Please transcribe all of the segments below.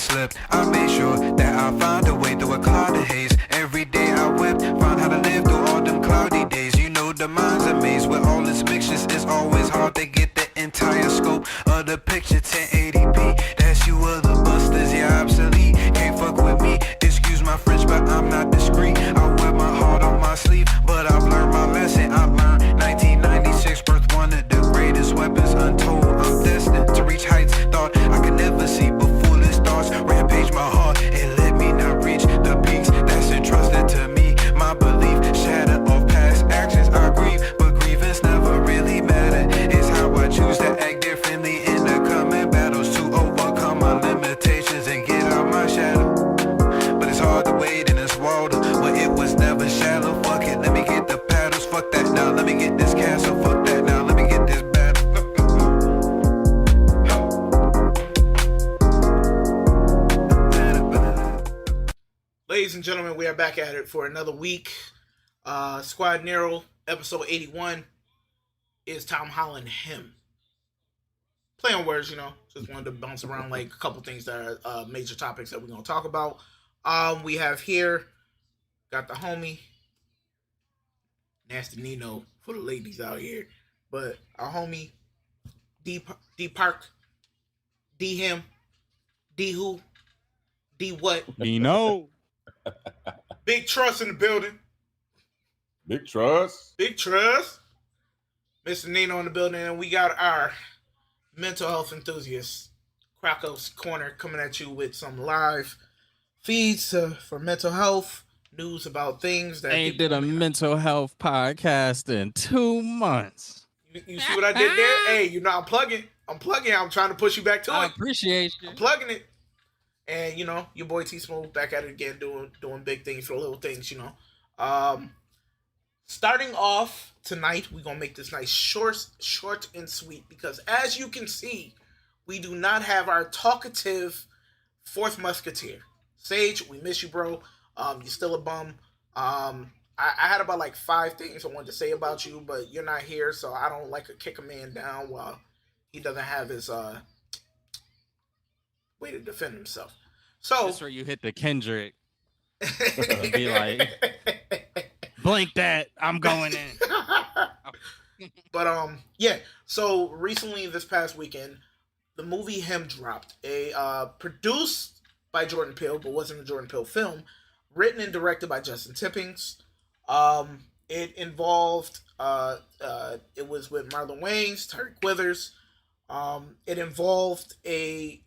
slip. I made sure that I found a way through a cloud of haze. Every day I whipped, found how to live through all them cloudy days. You know the mind's a maze with all its mixtures. It's always hard to get the entire scope of the picture. 1080p, that's you other busters, yeah, obsolete. Can't fuck with me, excuse my French, but I'm not discreet. I wear my heart on my sleeve, but I've learned my lesson. I learned 1996 birth, one of the greatest weapons untold. I'm destined to reach heights thought I could never see, but foolish thoughts rampage my heart and let me not reach the peaks that's entrusted to me. My belief shattered off past actions. I grieve, but grievance never really mattered. It's how I choose to act differently in the coming battles to overcome my limitations and get out my shadow. But it's hard to wade in this water, but it was never shallow. Fuck it, let me get the paddles. Fuck that now, let me get this castle. Fuck that now, let me get this battle. Ladies and gentlemen, we are back at it for another week. Squad Nero, episode 81, is Tom Holland him? Play on words, just wanted to bounce around like a couple things that are major topics that we're going to talk about. We have here, got the homie, Nasty Nino for the ladies out here, but our homie, D Park, D him, D who, D what? Nino. Big Trust in the building. Big Trust. Big Trust. Mr. Nino in the building. And we got our mental health enthusiast, Krakov's Corner, coming at you with some live feeds for mental health, news about things that... Ain't did a mental health podcast in 2 months. You see what I did there? Hey, I'm plugging. I'm trying to push you back to it. I appreciate you. I'm plugging it. And, your boy T-Smooth back at it again, doing big things for little things, Starting off tonight, we're going to make this nice short and sweet, because as you can see, we do not have our talkative fourth musketeer. Sage, we miss you, bro. You're still a bum. I had about like 5 things I wanted to say about you, but you're not here, so I don't like to kick a man down while he doesn't have his way to defend himself. So that's where you hit the Kendrick and be like, blink that, I'm going in. But yeah. So recently, this past weekend, the movie Him dropped. Produced by Jordan Peele, but wasn't a Jordan Peele film. Written and directed by Justin Tippings. It involved it was with Marlon Wayans, Tariq Withers. It involved a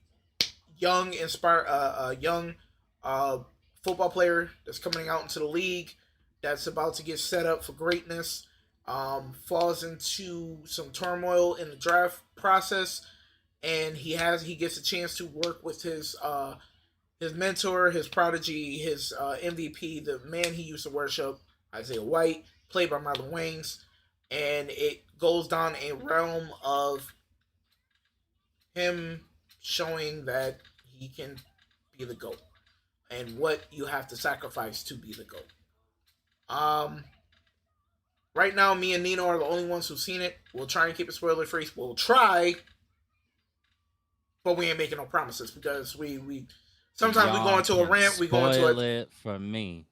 young football player that's coming out into the league, that's about to get set up for greatness, falls into some turmoil in the draft process, and he gets a chance to work with his mentor, his prodigy, his MVP, the man he used to worship, Isaiah White, played by Marlon Wayans, and it goes down a realm of him showing that he can be the GOAT and what you have to sacrifice to be the GOAT. Right now, me and Nino are the only ones who've seen it. We'll try and keep it spoiler free. We'll try, but we ain't making no promises, because we sometimes we go into a rant. We go into it for me.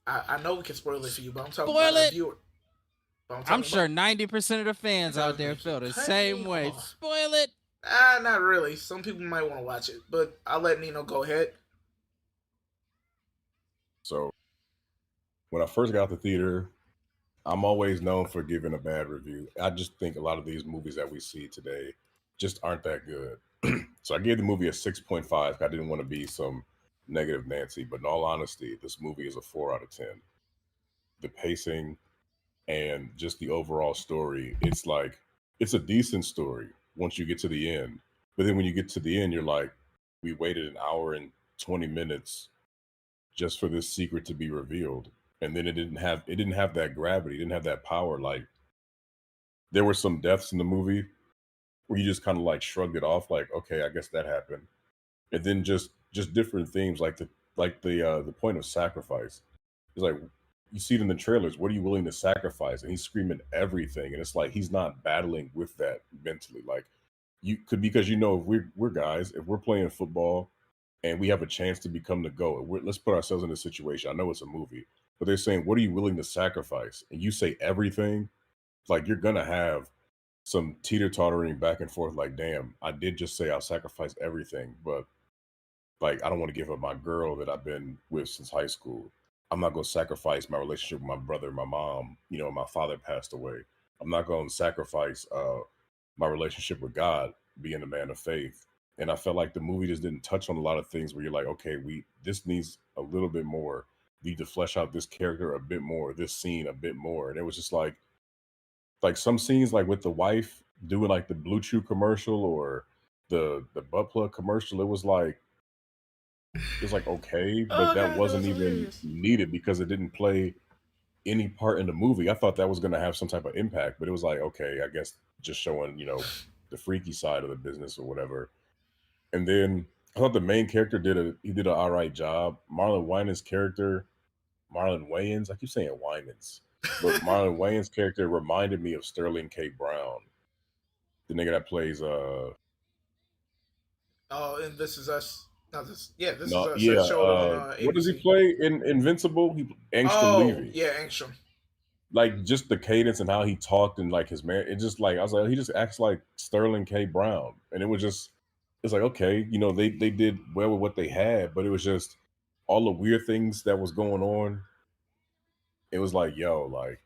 I know we can spoil it for you, but I'm talking about the viewer. I'm sure 90% of the fans out there feel the same way. Spoil it. Not really. Some people might want to watch it, but I'll let Nino go ahead. So, when I first got out the theater, I'm always known for giving a bad review. I just think a lot of these movies that we see today just aren't that good. So I gave the movie a 6.5. I didn't want to be some negative Nancy, but in all honesty, this movie is a 4 out of 10. The pacing and just the overall story, it's a decent story once you get to the end. But then when you get to the end, you're like, we waited an hour and 20 minutes just for this secret to be revealed. And then it didn't have that gravity, it didn't have that power. Like, there were some deaths in the movie where you just kind of like shrugged it off, like, okay, I guess that happened. And then just different themes, like the point of sacrifice. It's like, you see it in the trailers, what are you willing to sacrifice? And he's screaming everything, and it's like he's not battling with that mentally. Like, you could, because if we're guys, if we're playing football and we have a chance to become the GOAT. Let's put ourselves in this situation. I know it's a movie, but they're saying, what are you willing to sacrifice? And you say everything, like you're gonna have some teeter-tottering back and forth, like, damn, I did just say I'll sacrifice everything, but like I don't want to give up my girl that I've been with since high school. I'm not gonna sacrifice my relationship with my brother, my mom, my father passed away. I'm not gonna sacrifice my relationship with God, being a man of faith. And I felt like the movie just didn't touch on a lot of things where you're like, okay, we this needs a little bit more. We need to flesh out this character a bit more, this scene a bit more. And it was just like some scenes like with the wife doing like the Blue Chew commercial or the butt plug commercial, it was like okay, but Oh that god, that was wasn't even hilarious. needed because it didn't play any part in the movie. I thought that was going to have some type of impact, but it was like, okay, I guess just showing, the freaky side of the business or whatever. And then I thought the main character did an all right job. Marlon Wayans, I keep saying Winans, but Marlon Wayans' character reminded me of Sterling K. Brown, the nigga that plays Oh, and This Is Us. No, This Is no, Us. That yeah, showed on what does he ABC. play in Invincible? Angstrom Oh Levy. yeah, Angstrom. Like just the cadence and how he talked and like his man, it just like I was like, he just acts like Sterling K. Brown. And it's like, okay, they did well with what they had, but it was just all the weird things that was going on. It was like, yo, like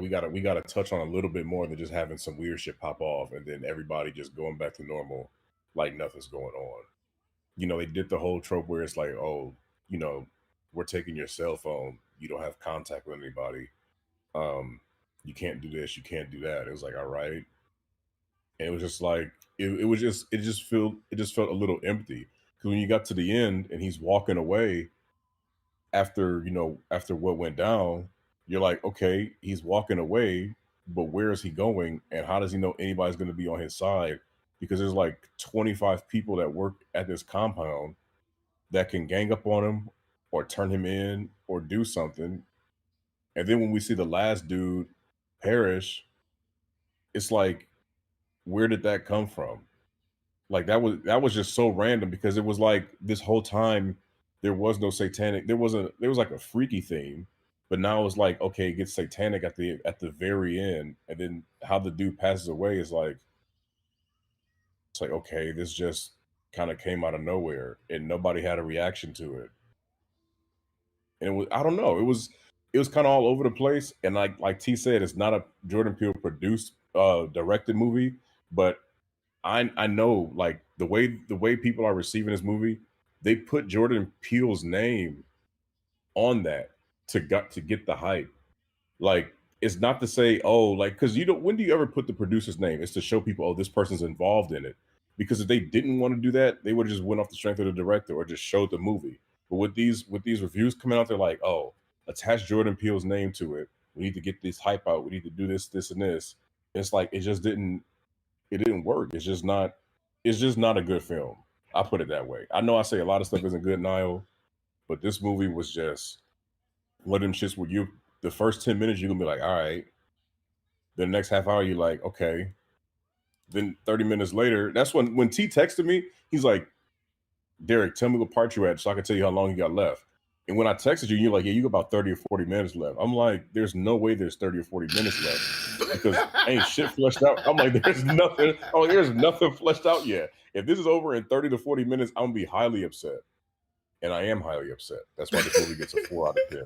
we gotta touch on a little bit more than just having some weird shit pop off and then everybody just going back to normal, like nothing's going on. They did the whole trope where it's like, oh, you know, we're taking your cell phone, you don't have contact with anybody, um, you can't do this, you can't do that. It was like, all right. And it was just like it just felt a little empty. Because when you got to the end and he's walking away after what went down, you're like, okay, he's walking away, but where is he going? And how does he know anybody's gonna be on his side? Because there's like 25 people that work at this compound that can gang up on him or turn him in or do something. And then when we see the last dude perish, it's like, where did that come from? Like that was just so random because it was like this whole time there was no satanic. There was like a freaky theme, but now it's like, okay, it gets satanic at the very end, and then how the dude passes away is like, it's like, okay, this just kind of came out of nowhere and nobody had a reaction to it. And it was, I don't know, it was kind of all over the place. And like T said, it's not a Jordan Peele produced directed movie, but I know like the way people are receiving this movie, they put Jordan Peele's name on that to get the hype. Like it's not to say, oh, like, because you don't, when do you ever put the producer's name? It's to show people, oh, this person's involved in it. Because if they didn't want to do that, they would have just went off the strength of the director or just showed the movie. But with these reviews coming out, they're like, oh, attach Jordan Peele's name to it. We need to get this hype out. We need to do this, this, and this. It's like it didn't work. It's just not a good film. I put it that way. I know I say a lot of stuff isn't good, Niall, but this movie was just one of them shits where the first 10 minutes you're gonna be like, all right. The next half hour you're like, okay. Then 30 minutes later, that's when T texted me, he's like, Derek, tell me what part you at so I can tell you how long you got left. And when I texted you, you're like, yeah, you got about 30 or 40 minutes left. I'm like, there's no way there's 30 or 40 minutes left because ain't shit fleshed out. I'm like, there's nothing. Oh, there's nothing fleshed out yet. If this is over in 30 to 40 minutes, I'm gonna be highly upset. And I am highly upset. That's why this movie gets a 4 out of 10.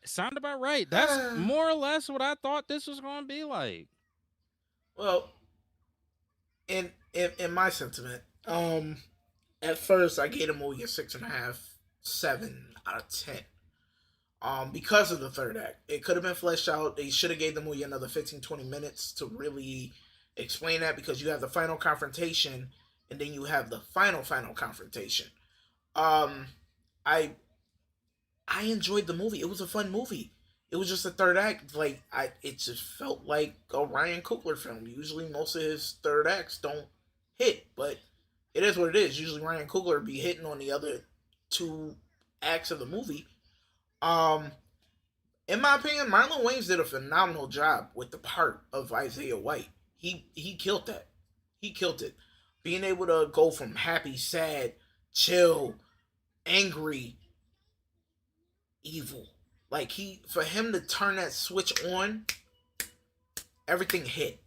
It sounded about right. That's more or less what I thought this was going to be like. Well, in my sentiment, at first I gave the movie a 6.5, 7 out of 10. Because of the third act, it could have been fleshed out. They should have gave the movie another 15-20 minutes to really explain that, because you have the final confrontation and then you have the final confrontation. Um, I I enjoyed the movie. It was a fun movie. It was just the third act. It just felt like a Ryan Coogler film. Usually, most of his third acts don't hit, but it is what it is. Usually, Ryan Coogler be hitting on the other two acts of the movie. Um, in my opinion, Marlon Wayans did a phenomenal job with the part of Isaiah White. He killed that. He killed it. being able to go from happy, sad, chill, angry, evil. Like for him to turn that switch on, everything hit.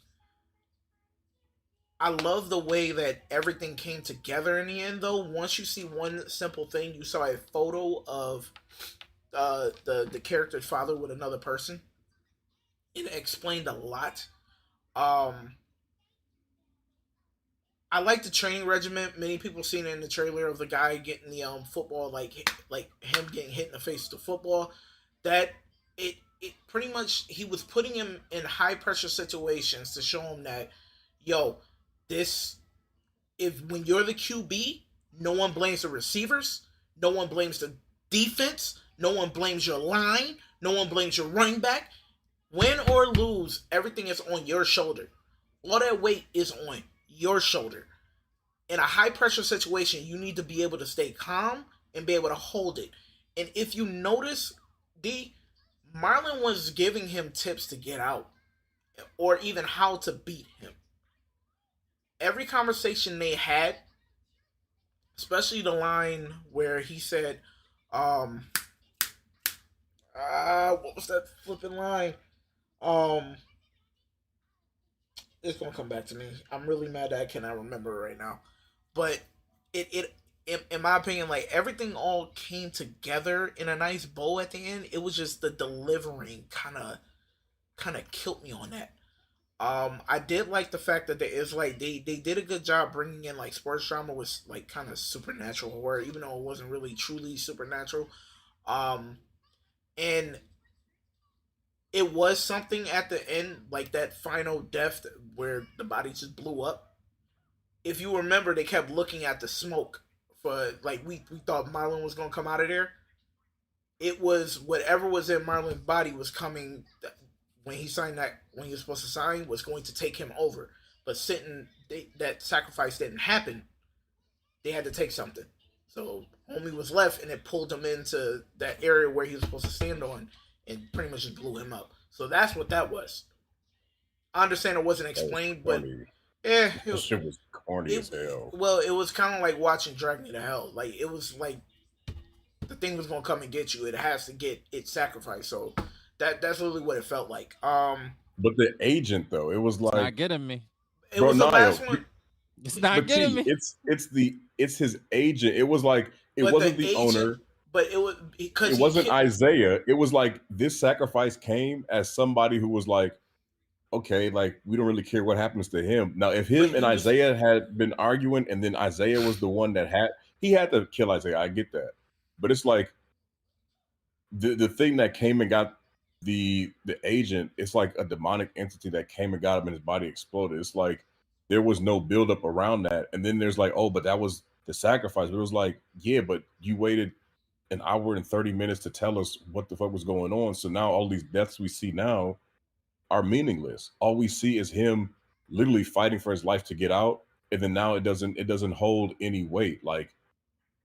I love the way that everything came together in the end, though. Once you see one simple thing, you saw a photo of the character's father with another person. It explained a lot. Um, I like the training regimen. Many people seen it in the trailer of the guy getting the football, like him getting hit in the face with the football. That it pretty much, he was putting him in high pressure situations to show him that, yo, this, if when you're the QB, no one blames the receivers, no one blames the defense, no one blames your line, no one blames your running back. Win or lose, everything is on your shoulder. All that weight is on your shoulder. In a high pressure situation, you need to be able to stay calm and be able to hold it. And if you notice, Marlon was giving him tips to get out or even how to beat him. Every conversation they had, especially the line where he said, what was that flipping line? It's gonna come back to me. I'm really mad that I cannot remember it right now. But it in my opinion, like everything all came together in a nice bow at the end. It was just the delivering kind of killed me on that. I did like the fact that there is like they did a good job bringing in like sports drama with like kind of supernatural horror, even though it wasn't really truly supernatural. And it was something at the end, like that final death where the body just blew up. If you remember, they kept looking at the smoke for like we thought Marlon was gonna come out of there. It was whatever was in Marlon's body was coming when he signed that, when he was supposed to sign, was going to take him over. But that sacrifice didn't happen, they had to take something. So homie was left, and it pulled him into that area where he was supposed to stand on, and pretty much just blew him up. So that's what that was. I understand it wasn't explained, but yeah, that shit was corny as hell. Well, it was kind of like watching Drag Me to Hell. Like it was like the thing was gonna come and get you. It has to get its sacrifice. So that's literally what it felt like. But the agent though, it was like, it's not getting me. It was the last one. It's not getting me. It's his agent. It was like it wasn't the owner. But it was because it wasn't Isaiah. It was like this sacrifice came as somebody who was like, okay, like we don't really care what happens to him. Now, if him and Isaiah had been arguing, and then Isaiah was the one that he had to kill Isaiah. I get that, but it's like the thing that came and got the agent. It's like a demonic entity that came and got him, and his body exploded. It's like there was no buildup around that, and then there's like, oh, but that was the sacrifice. But it was like, yeah, but you waited an hour and 30 minutes to tell us what the fuck was going on. So now all these deaths we see now are meaningless. All we see is him literally fighting for his life to get out. And then now it doesn't hold any weight. Like,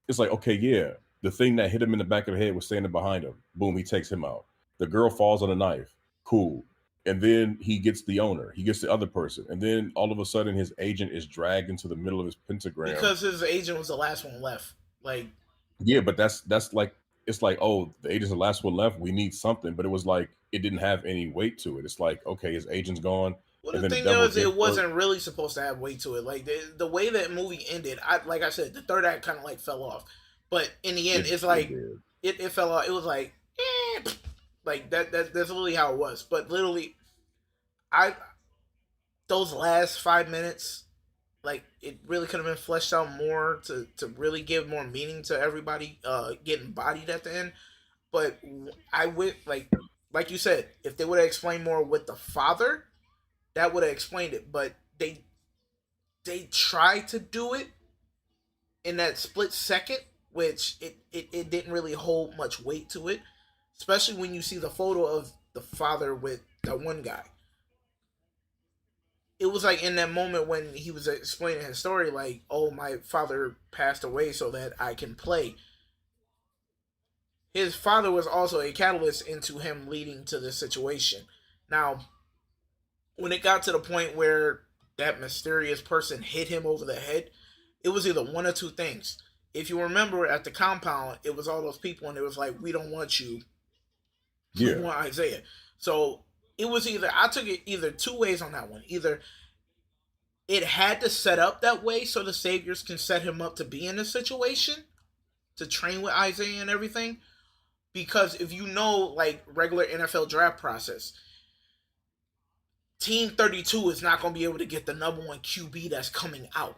it's like, okay, yeah, the thing that hit him in the back of the head was standing behind him. Boom, he takes him out. The girl falls on a knife. Cool. And then he gets the owner. He gets the other person. And then all of a sudden his agent is dragged into the middle of his pentagram. Because his agent was the last one left. Like, yeah, but that's like, it's like, oh, the agent's the last one left. We need something. But it was like, it didn't have any weight to it. It's like, okay, his agent's gone. Well, the thing is, it wasn't really supposed to have weight to it. Like, the way that movie ended, like I said, the third act kind of like fell off. But in the end, it's like, it fell off. It was like, like that's literally how it was. But literally, those last 5 minutes, like it really could have been fleshed out more to really give more meaning to everybody getting bodied at the end. But I would like you said, if they would have explained more with the father, that would have explained it. But they tried to do it in that split second, which it didn't really hold much weight to it, especially when you see the photo of the father with that one guy. It was like in that moment when he was explaining his story, like, oh, my father passed away so that I can play. His father was also a catalyst into him leading to this situation. Now, when it got to the point where that mysterious person hit him over the head, it was either one or two things. If you remember at the compound, it was all those people, and it was like, we don't want you. We Yeah. want Isaiah. So it was either, I took it either two ways on that one. Either it had to set up that way so the Saviors can set him up to be in this situation, to train with Isaiah and everything. Because if you know, like, regular NFL draft process, Team 32 is not going to be able to get the number one QB that's coming out.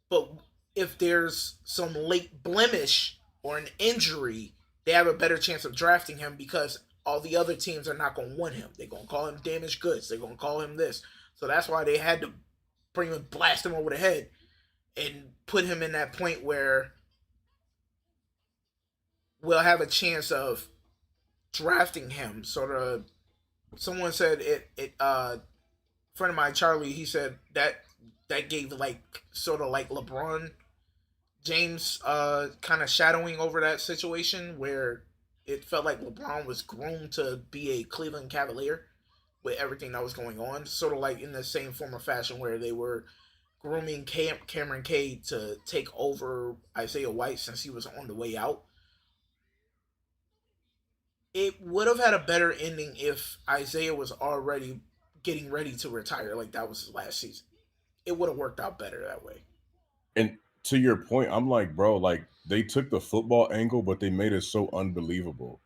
But if there's some late blemish or an injury, they have a better chance of drafting him because all the other teams are not going to want him. They're going to call him damaged goods. They're going to call him this. So that's why they had to bring him, blast him over the head, and put him in that point where we'll have a chance of drafting him. Sort of, someone said friend of mine, Charlie, he said that gave like sort of like LeBron James kind of shadowing over that situation where it felt like LeBron was groomed to be a Cleveland Cavalier with everything that was going on, sort of like in the same form of fashion where they were grooming Cameron Cade to take over Isaiah White since he was on the way out. It would have had a better ending if Isaiah was already getting ready to retire, like that was his last season. It would have worked out better that way. And to your point, I'm like, bro, like they took the football angle, but they made it so unbelievable.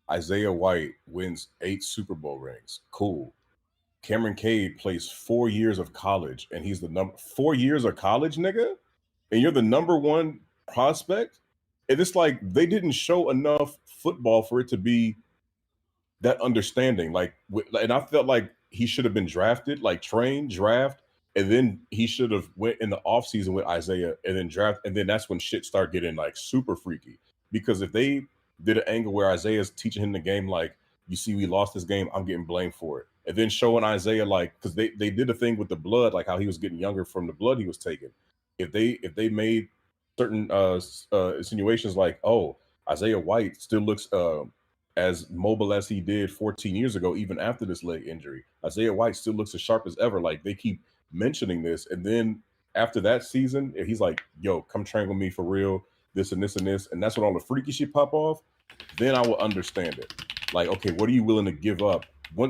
Isaiah White wins 8 Super Bowl rings. Cool. Cameron Cade plays 4 years of college, and he's the number 4 years of college, nigga, and you're the number one prospect. And it's like they didn't show enough football for it to be that understanding. Like, and I felt like he should have been drafted, like trained, draft, and then he should have went in the offseason with Isaiah and then draft, and then that's when shit started getting like super freaky. Because if they did an angle where Isaiah's teaching him the game, like, you see, we lost this game, I'm getting blamed for it. And then showing Isaiah, like, because they did a thing with the blood, like how he was getting younger from the blood he was taking. If they made certain insinuations like, oh, Isaiah White still looks as mobile as he did 14 years ago, even after this leg injury. Isaiah White still looks as sharp as ever. Like, they keep mentioning this. And then after that season, he's like, yo, come train with me for real, this and this and this. And that's when all the freaky shit pop off. Then I will understand it. Like, okay, what are you willing to give up?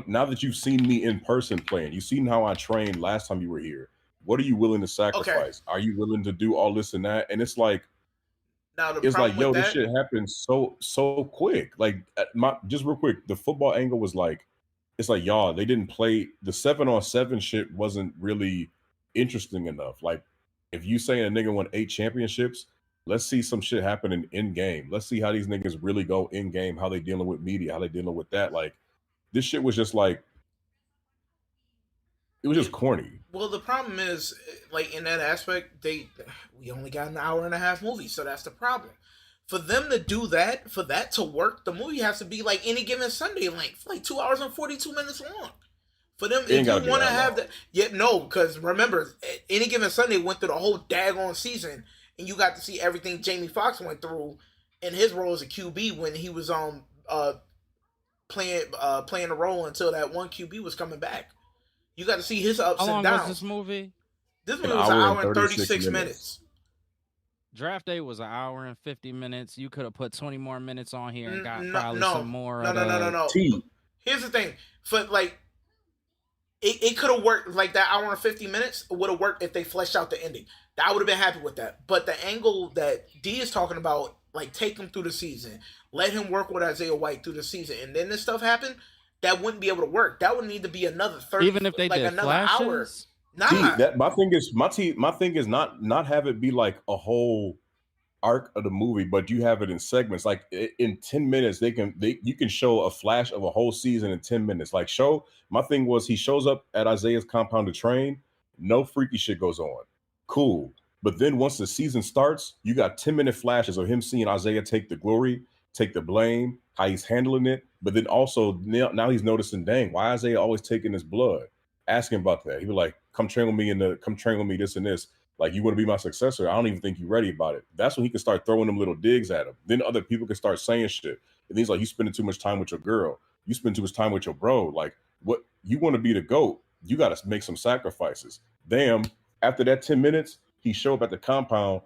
Now that you've seen me in person playing, you've seen how I trained last time you were here. What are you willing to sacrifice? Okay. Are you willing to do all this and that? And it's like, now it's like, yo, this shit happened so quick. Like, just real quick, the football angle was like, it's like, y'all, they didn't play the 7-on-7 shit, wasn't really interesting enough. Like, if you saying a nigga won 8 championships, let's see some shit happening in game. Let's see how these niggas really go in game, how they dealing with media, how they dealing with that. Like, this shit was just like, it was just corny. Well, the problem is, like, in that aspect, we only got an hour and a half movie, so that's the problem. For them to do that, for that to work, the movie has to be like Any Given Sunday length, like 2 hours and 42 minutes long. For them, if you want to have that, no, because remember, Any Given Sunday went through the whole daggone season, and you got to see everything Jamie Foxx went through in his role as a QB when he was playing a role until that one QB was coming back. You got to see his ups and downs. How long was this movie? This movie was an hour and 36 minutes. Draft Day was an hour and 50 minutes. You could have put 20 more minutes on here and got some more. No. Here's the thing. For like, it could have worked. Like, that hour and 50 minutes would have worked if they fleshed out the ending. I would have been happy with that. But the angle that D is talking about, like, take him through the season, let him work with Isaiah White through the season, and then this stuff happened, that wouldn't be able to work. That would need to be another 30, even if they like, did another flashes. Nah. See, my thing is not have it be like a whole arc of the movie, but you have it in segments. Like, in 10 minutes, you can show a flash of a whole season in 10 minutes. Like, my thing was, he shows up at Isaiah's compound to train, no freaky shit goes on. Cool. But then once the season starts, you got 10-minute flashes of him seeing Isaiah take the glory, take the blame, how he's handling it. But then also now he's noticing, dang, why Isaiah always taking his blood? Ask him about that. He'd be like, come train with me this and this. Like, you want to be my successor? I don't even think you're ready about it. That's when he can start throwing them little digs at him. Then other people can start saying shit. And he's like, you spending too much time with your girl. You spend too much time with your bro. Like, what, you want to be the GOAT, you got to make some sacrifices. Damn, after that 10 minutes, he showed up at the compound.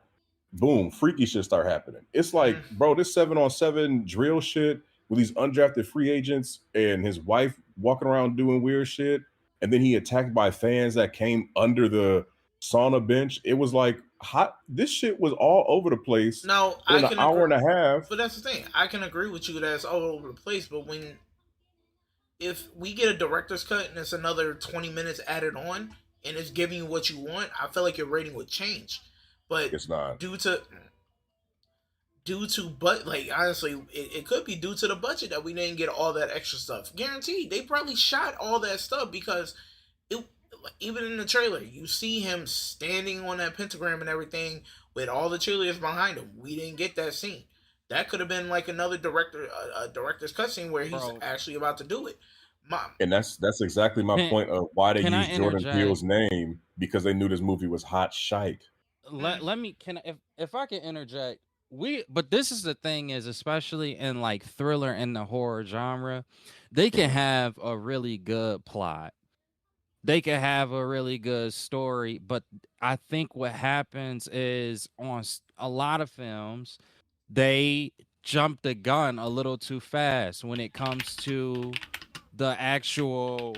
Boom, freaky shit start happening. It's like, bro, this 7-on-7 drill shit with these undrafted free agents and his wife walking around doing weird shit. And then he attacked by fans that came under the sauna bench. It was like hot. This shit was all over the place. Now, in an hour and a half. But that's the thing. I can agree with you that it's all over the place. But if we get a director's cut and it's another 20 minutes added on and it's giving you what you want, I feel like your rating would change. But it's not due to but like honestly, it could be due to the budget that we didn't get all that extra stuff. Guaranteed, they probably shot all that stuff because even in the trailer, you see him standing on that pentagram and everything with all the cheerleaders behind him. We didn't get that scene. That could have been like another director's cut scene where he's actually about to do it. And that's exactly my point of why they used Jordan Peele's name, because they knew this movie was hot shite. Let me if I can interject. But this is the thing is, especially in like thriller and the horror genre, they can have a really good plot. They can have a really good story, but I think what happens is on a lot of films, they jump the gun a little too fast when it comes to the actual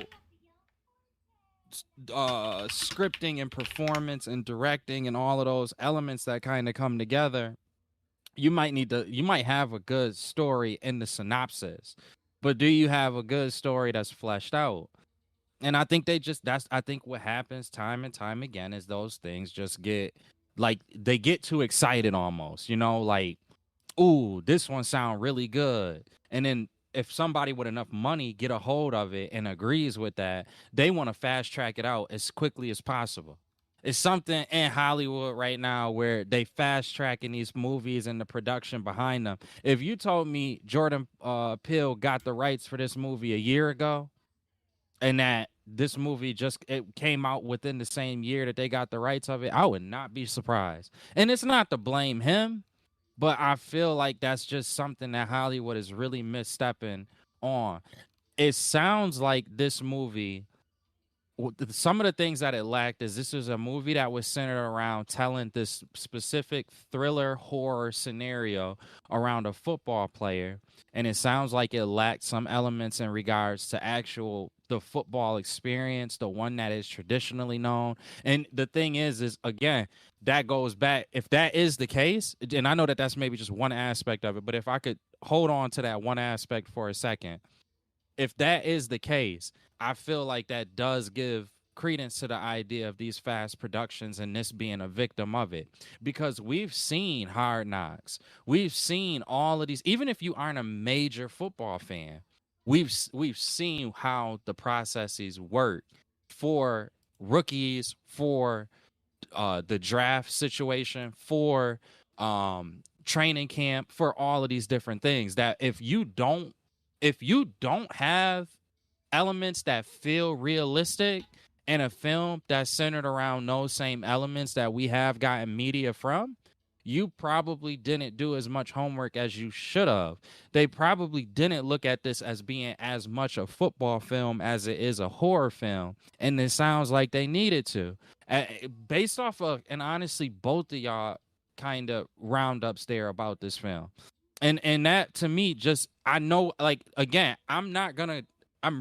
scripting and performance and directing and all of those elements that kind of come together. You might have a good story in the synopsis, but do you have a good story that's fleshed out? And I think I think what happens time and time again is those things just get like, they get too excited almost, like, ooh, this one sound really good. And then if somebody with enough money get a hold of it and agrees with that, they want to fast track it out as quickly as possible. It's something in Hollywood right now where they fast tracking these movies and the production behind them. If you told me Jordan Peele got the rights for this movie a year ago, and that this movie it came out within the same year that they got the rights of it, I would not be surprised. And it's not to blame him, but I feel like that's just something that Hollywood is really misstepping on. It sounds like this movie, some of the things that it lacked is this was a movie that was centered around telling this specific thriller horror scenario around a football player. And it sounds like it lacked some elements in regards to the football experience, the one that is traditionally known. And the thing is again, that goes back, if that is the case, and I know that that's maybe just one aspect of it, but if I could hold on to that one aspect for a second, if that is the case, I feel like that does give credence to the idea of these fast productions and this being a victim of it, because we've seen Hard Knocks, we've seen all of these. Even if you aren't a major football fan, we've seen how the processes work for rookies, for the draft situation, for training camp, for all of these different things. That if you don't have elements that feel realistic in a film that's centered around those same elements that we have gotten media from, you probably didn't do as much homework as you should have. They probably didn't look at this as being as much a football film as it is a horror film. And it sounds like they needed to. Based off of, and honestly, both of y'all kind of roundups there about this film. And that to me, just, I know, like, again, I'm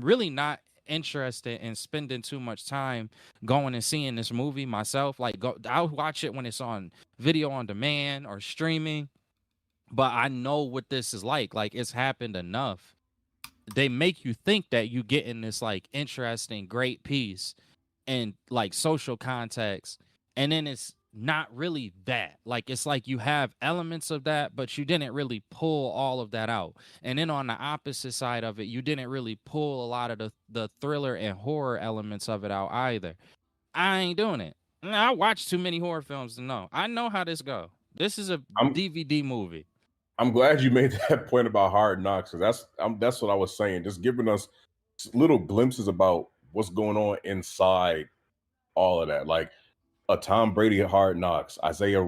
really not interested in spending too much time going and seeing this movie myself. Like, I'll watch it when it's on video on demand or streaming, but I know what this is like. Like, it's happened enough. They make you think that you get in this like interesting, great piece and like social context, and then it's not really that. Like, it's like you have elements of that, but you didn't really pull all of that out. And then on the opposite side of it, you didn't really pull a lot of the thriller and horror elements of it out either. I ain't doing it. I watch too many horror films to know. I know how this go. This is a DVD movie. I'm glad you made that point about Hard Knocks, because that's what I was saying. Just giving us little glimpses about what's going on inside all of that. Like, a Tom Brady Hard Knocks, Isaiah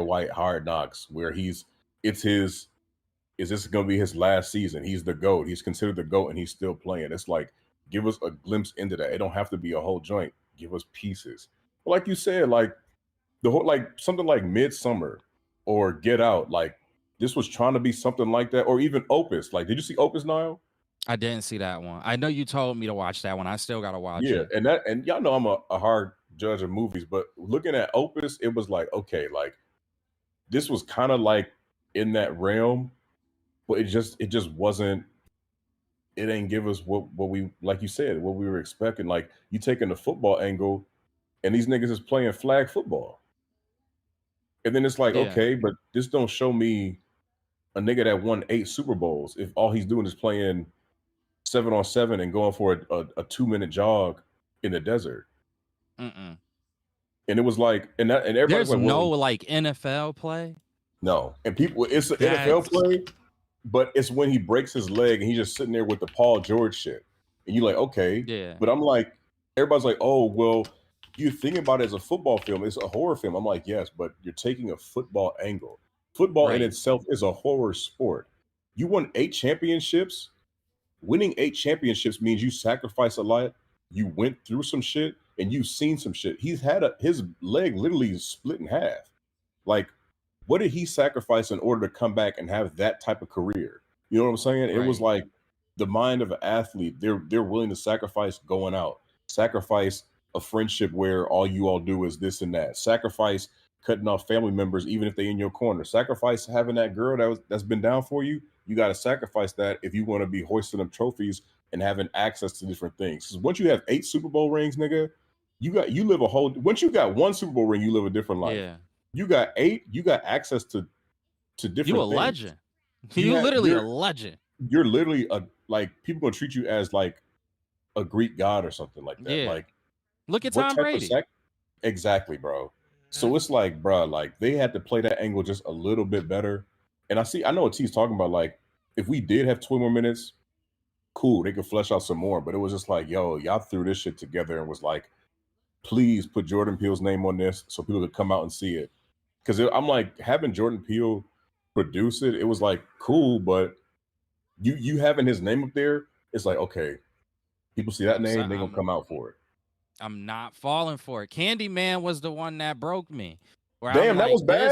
White Hard Knocks, where is this going to be his last season? He's the GOAT. He's considered the GOAT, and he's still playing. It's like, Give us a glimpse into that. It don't have to be a whole joint. Give us pieces. But like you said, like the whole, like something like Midsummer or Get Out, like this was trying to be something like that, or even Opus. Like, did you see Opus, Niall? I didn't see that one. I know you told me to watch that one. I still gotta watch Yeah, it. and y'all know I'm a hard judge of movies, but looking at Opus, it was like, okay, like this was kind of like in that realm, but it just wasn't. It ain't give us what we, like you said, what we were expecting. Like you taking the football angle, and these niggas is playing flag football, and then it's like, Yeah. okay, but this don't show me a nigga that won 8 Super Bowls if all he's doing is playing 7-on-7 and going for a 2-minute jog in the desert. Mm-mm. And it was like, and everybody's There's like, no well, like NFL play. no. And people, it's an NFL play, but it's when he breaks his leg and he's just sitting there with the Paul George shit. And you're like, okay. Yeah. But I'm like, everybody's like, oh, well, you think about it as a football film, it's a horror film. I'm like, yes, but you're taking a football angle. Football in Right. itself is a horror sport. You won 8 championships. Winning 8 championships means you sacrifice a lot. You went through some shit and you've seen some shit. He's had his leg literally split in half. Like, what did he sacrifice in order to come back and have that type of career? You know what I'm saying? It was Right. like the mind of an athlete. They're willing to sacrifice going out, sacrifice a friendship where all you all do is this and that, sacrifice cutting off family members even if they in your corner, sacrifice having that girl that's been down for you. You got to sacrifice that if you want to be hoisting up trophies and having access to different things. Because once you have 8 Super Bowl rings, nigga, you live a whole. Once you got 1 Super Bowl ring, you live a different life. Yeah. You got 8, you got access to different You a things. legend. You You literally a legend. You're literally like people gonna treat you as like a Greek god or something like that. Yeah. Like Look at what Tom type Brady. of exactly, bro. So it's like, bro, like they had to play that angle just a little bit better. And I know what T's talking about. Like, if we did have 20 more minutes, cool, they could flesh out some more. But it was just like, yo, y'all threw this shit together and was like, please put Jordan Peele's name on this so people could come out and see it. Because I'm like, having Jordan Peele produce it, it was like cool, but you having his name up there, it's like, okay, people see that name, they gonna come out for it. I'm not falling for it. Candyman was the one that broke me. Where Damn, that was bad?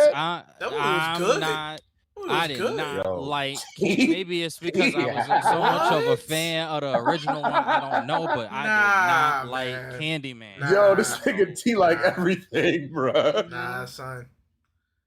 That one was I'm good. not. It was I did good. not Yo. like. Maybe it's because I was so much of a What? fan of the original one. I don't know, but I did Nah, not like man. Candyman. Nah. Yo, this nigga T like Nah. everything, bruh. Nah, son.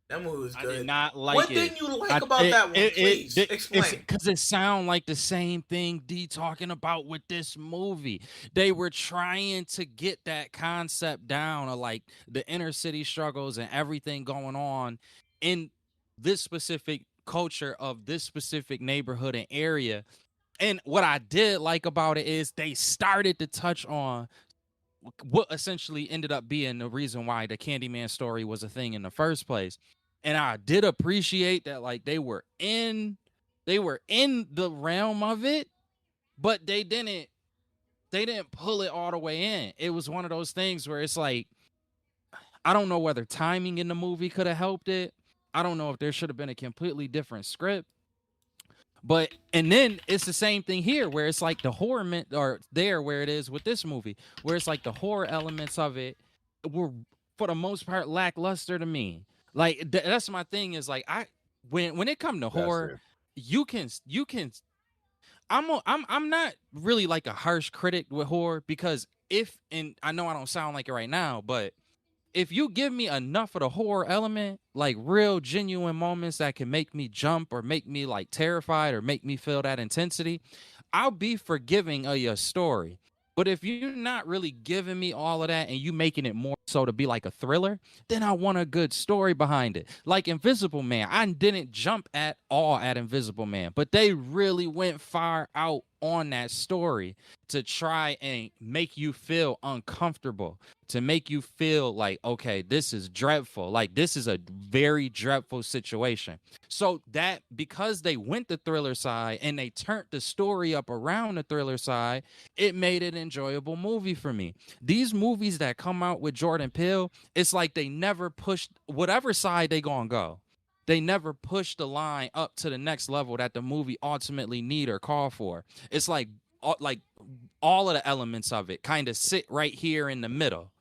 That movie was I good. did not like What it. didn't you like about that one? Please explain. Because it sound like the same thing D talking about with this movie. They were trying to get that concept down of like the inner city struggles and everything going on in this specific culture of this specific neighborhood and area. And what I did like about it is they started to touch on what essentially ended up being the reason why the Candyman story was a thing in the first place. And I did appreciate that, like they were in the realm of it, but they didn't pull it all the way in. It was one of those things where it's like, I don't know whether timing in the movie could have helped it. I don't know if there should have been a completely different script. But and then it's the same thing here where it's like the horror or there where it is with this movie, where it's like the horror elements of it were for the most part lackluster to me. Like that's my thing is like when it come to horror, you can I'm not really like a harsh critic with horror because and I know I don't sound like it right now, but if you give me enough of the horror element, like real genuine moments that can make me jump or make me like terrified or make me feel that intensity, I'll be forgiving of your story. But if you're not really giving me all of that and you making it more so to be like a thriller, then I want a good story behind it. Like Invisible Man, I didn't jump at all at Invisible Man, but they really went far out on that story to try and make you feel uncomfortable, to make you feel like, okay, this is dreadful. Like this is a very dreadful situation. So that because they went the thriller side and they turned the story up around the thriller side, it made it an enjoyable movie for me. These movies that come out with Jordan Peele, it's like they never pushed whatever side they gonna go. They never push the line up to the next level that the movie ultimately need or call for. It's like all of the elements of it kind of sit right here in the middle.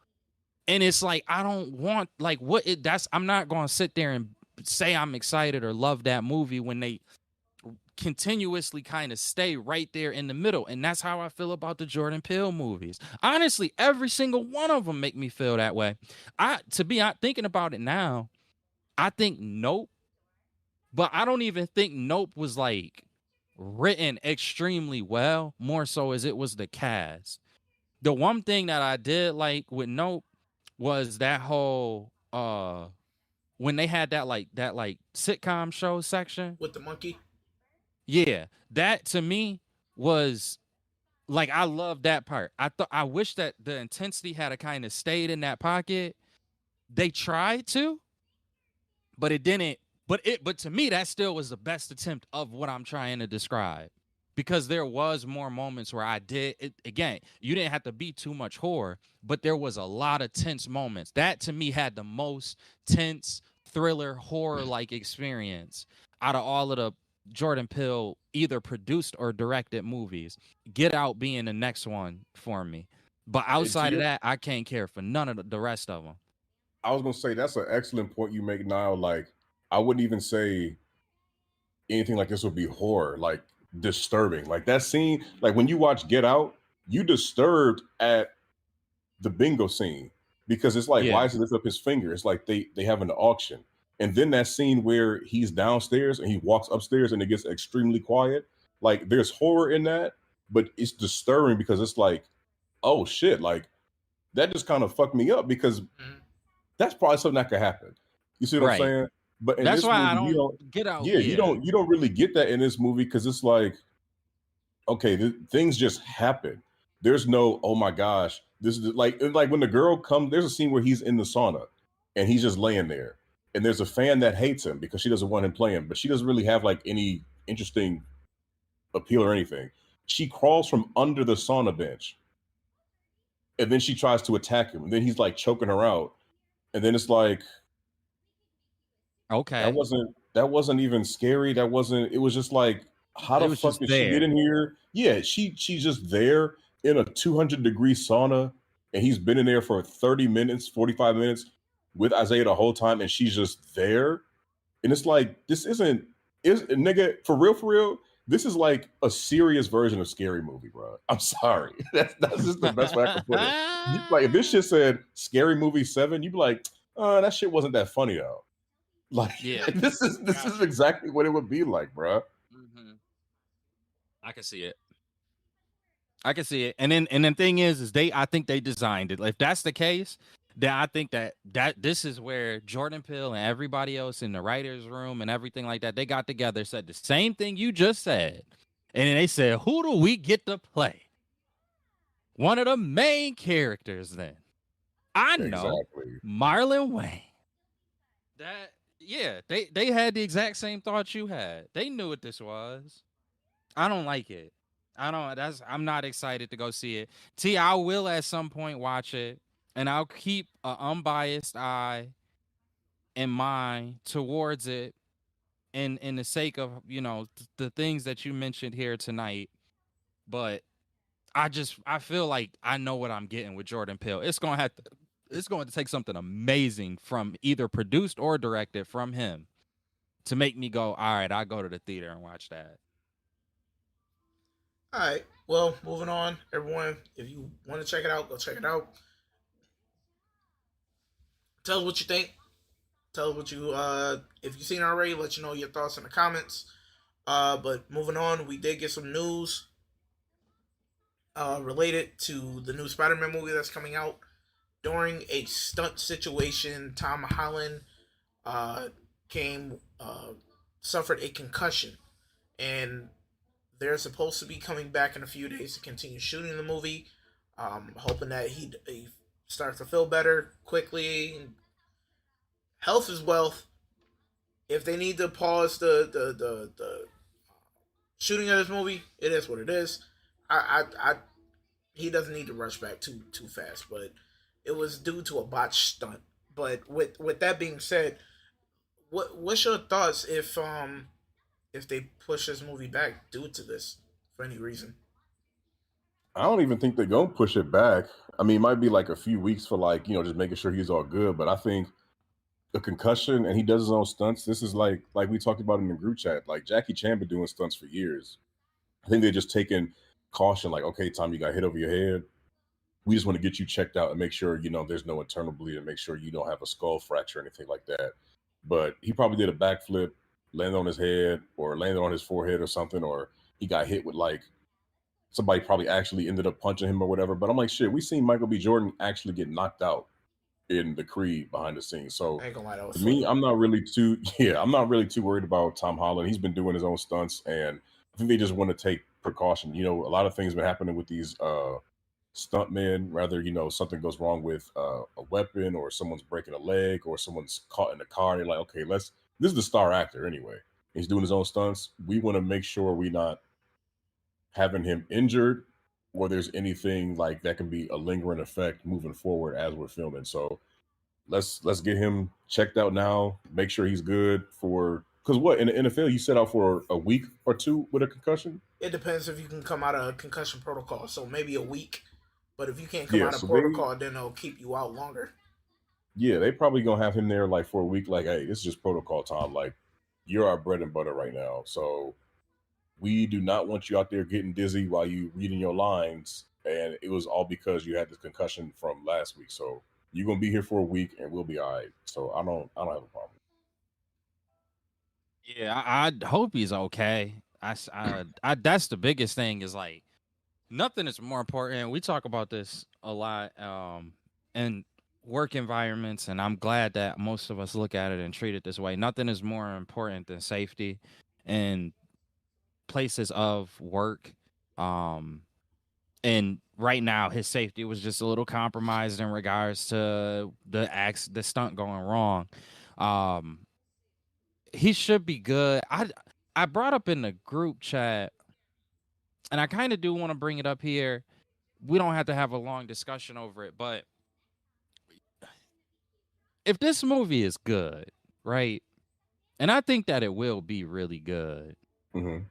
And it's like, I don't want like what it that's I'm not going to sit there and say I'm excited or love that movie when they continuously kind of stay right there in the middle. And that's how I feel about the Jordan Peele movies. Honestly, every single one of them make me feel that way. Thinking about it now, I think Nope, but I don't even think Nope was like written extremely well, more so as it was the cast. The one thing that I did like with Nope was that whole when they had that sitcom show section. With the monkey. Yeah, that to me was like, I love that part. I wish that the intensity had a kind of stayed in that pocket. They tried to, but it didn't. But to me, that still was the best attempt of what I'm trying to describe, because there was more moments where I did it again. You didn't have to be too much horror, but there was a lot of tense moments. That to me had the most tense thriller horror like experience out of all of the Jordan Peele either produced or directed movies. Get Out being the next one for me. But outside of that, I can't care for none of the rest of them. I was gonna say that's an excellent point you make now. Like, I wouldn't even say anything like this would be horror, like disturbing. Like that scene, like when you watch Get Out, you disturbed at the bingo scene because it's like, why Yeah. does he lift up his finger? It's like they have an auction. And then that scene where he's downstairs and he walks upstairs and it gets extremely quiet. Like there's horror in that, but it's disturbing because it's like, oh shit, like that just kind of fucked me up because that's probably something that could happen. You see what Right. I'm saying? But in That's this why I movie, don't Get Out. yeah, you don't really get that in this movie because it's like, okay, things just happen. There's no, oh my gosh, this is like when the girl comes. There's a scene where he's in the sauna and he's just laying there, and there's a fan that hates him because she doesn't want him playing, but she doesn't really have like any interesting appeal or anything. She crawls from under the sauna bench, and then she tries to attack him, and then he's like choking her out, and then it's like, Okay. that wasn't even scary. That wasn't. It was just like, how It the was fuck just did she get there. in here? Yeah, she's just there in a 200-degree sauna, and he's been in there for 30 minutes, 45 minutes with Isaiah the whole time, and she's just there. And it's like, this isn't is nigga for real, for real. This is like a serious version of Scary Movie, bro. I'm sorry. That's just the best way I can put it. Like if this shit said Scary Movie 7, you'd be like, that shit wasn't that funny though. Like, Yeah. this is exactly what it would be like, bro. Mm-hmm. I can see it. I can see it. And then the thing is I think they designed it. If that's the case, then I think that this is where Jordan Peele and everybody else in the writers' room and everything like that, they got together, said the same thing you just said. And then they said, who do we get to play? One of the main characters then. I know Exactly. Marlon Wayne. They had the exact same thoughts you had. They knew what this was. I don't like it. I'm not excited to go see it. I will at some point watch it, and I'll keep an unbiased eye and mind towards it in the sake of, the things that you mentioned here tonight. But I feel like I know what I'm getting with Jordan Peele. It's going to take something amazing from either produced or directed from him to make me go, all right, I'll go to the theater and watch that. All right. Well, moving on, everyone. If you want to check it out, go check it out. Tell us what you think. Tell us what you if you've seen it already. Let you know your thoughts in the comments. But moving on, we did get some news related to the new Spider-Man movie that's coming out. During a stunt situation, Tom Holland suffered a concussion, and they're supposed to be coming back in a few days to continue shooting the movie. Hoping that he starts to feel better quickly. Health is wealth. If they need to pause the shooting of this movie, it is what it is. He doesn't need to rush back too fast, but it was due to a botched stunt. But with that being said, what's your thoughts if they push this movie back due to this for any reason? I don't even think they're gonna push it back. I mean, it might be like a few weeks for like, just making sure he's all good. But I think a concussion and he does his own stunts. This is like we talked about in the group chat. Like Jackie Chan been doing stunts for years. I think they're just taking caution, like, okay, Tom, you got hit over your head. We just want to get you checked out and make sure, there's no internal bleed and make sure you don't have a skull fracture or anything like that. But he probably did a backflip, landed on his head or landed on his forehead or something, or he got hit with like somebody probably actually ended up punching him or whatever. But I'm like, shit, we seen Michael B. Jordan actually get knocked out in the Creed behind the scenes. So I ain't gonna lie, that was to me, funny. I'm not really too I'm not really too worried about Tom Holland. He's been doing his own stunts, and I think they just want to take precaution. A lot of things been happening with these stuntmen. Rather, something goes wrong with a weapon, or someone's breaking a leg, or someone's caught in the car. And they're like, okay, this is the star actor anyway. He's doing his own stunts. We want to make sure we're not having him injured, or there's anything like that can be a lingering effect moving forward as we're filming. So let's get him checked out now. Make sure he's good for, because what in the NFL you set out for a week or two with a concussion. It depends if you can come out of concussion protocol. So maybe a week. But if you can't come Yeah, out of so protocol, then they'll keep you out longer. they probably gonna have him there like for a week. Like, hey, this is just protocol time. Like, you're our bread and butter right now. So we do not want you out there getting dizzy while you reading your lines. And it was all because you had this concussion from last week. So you're gonna be here for a week, and we'll be all right. So I don't have a problem. Yeah, I hope he's okay. That's the biggest thing is like nothing is more important. We talk about this a lot in work environments, and I'm glad that most of us look at it and treat it this way. Nothing is more important than safety in places of work. And right now his safety was just a little compromised in regards to the stunt going wrong. He should be good. I brought up in the group chat, and I kind of do want to bring it up here. We don't have to have a long discussion over it, but if this movie is good, right? And I think that it will be really good. Mm-hmm.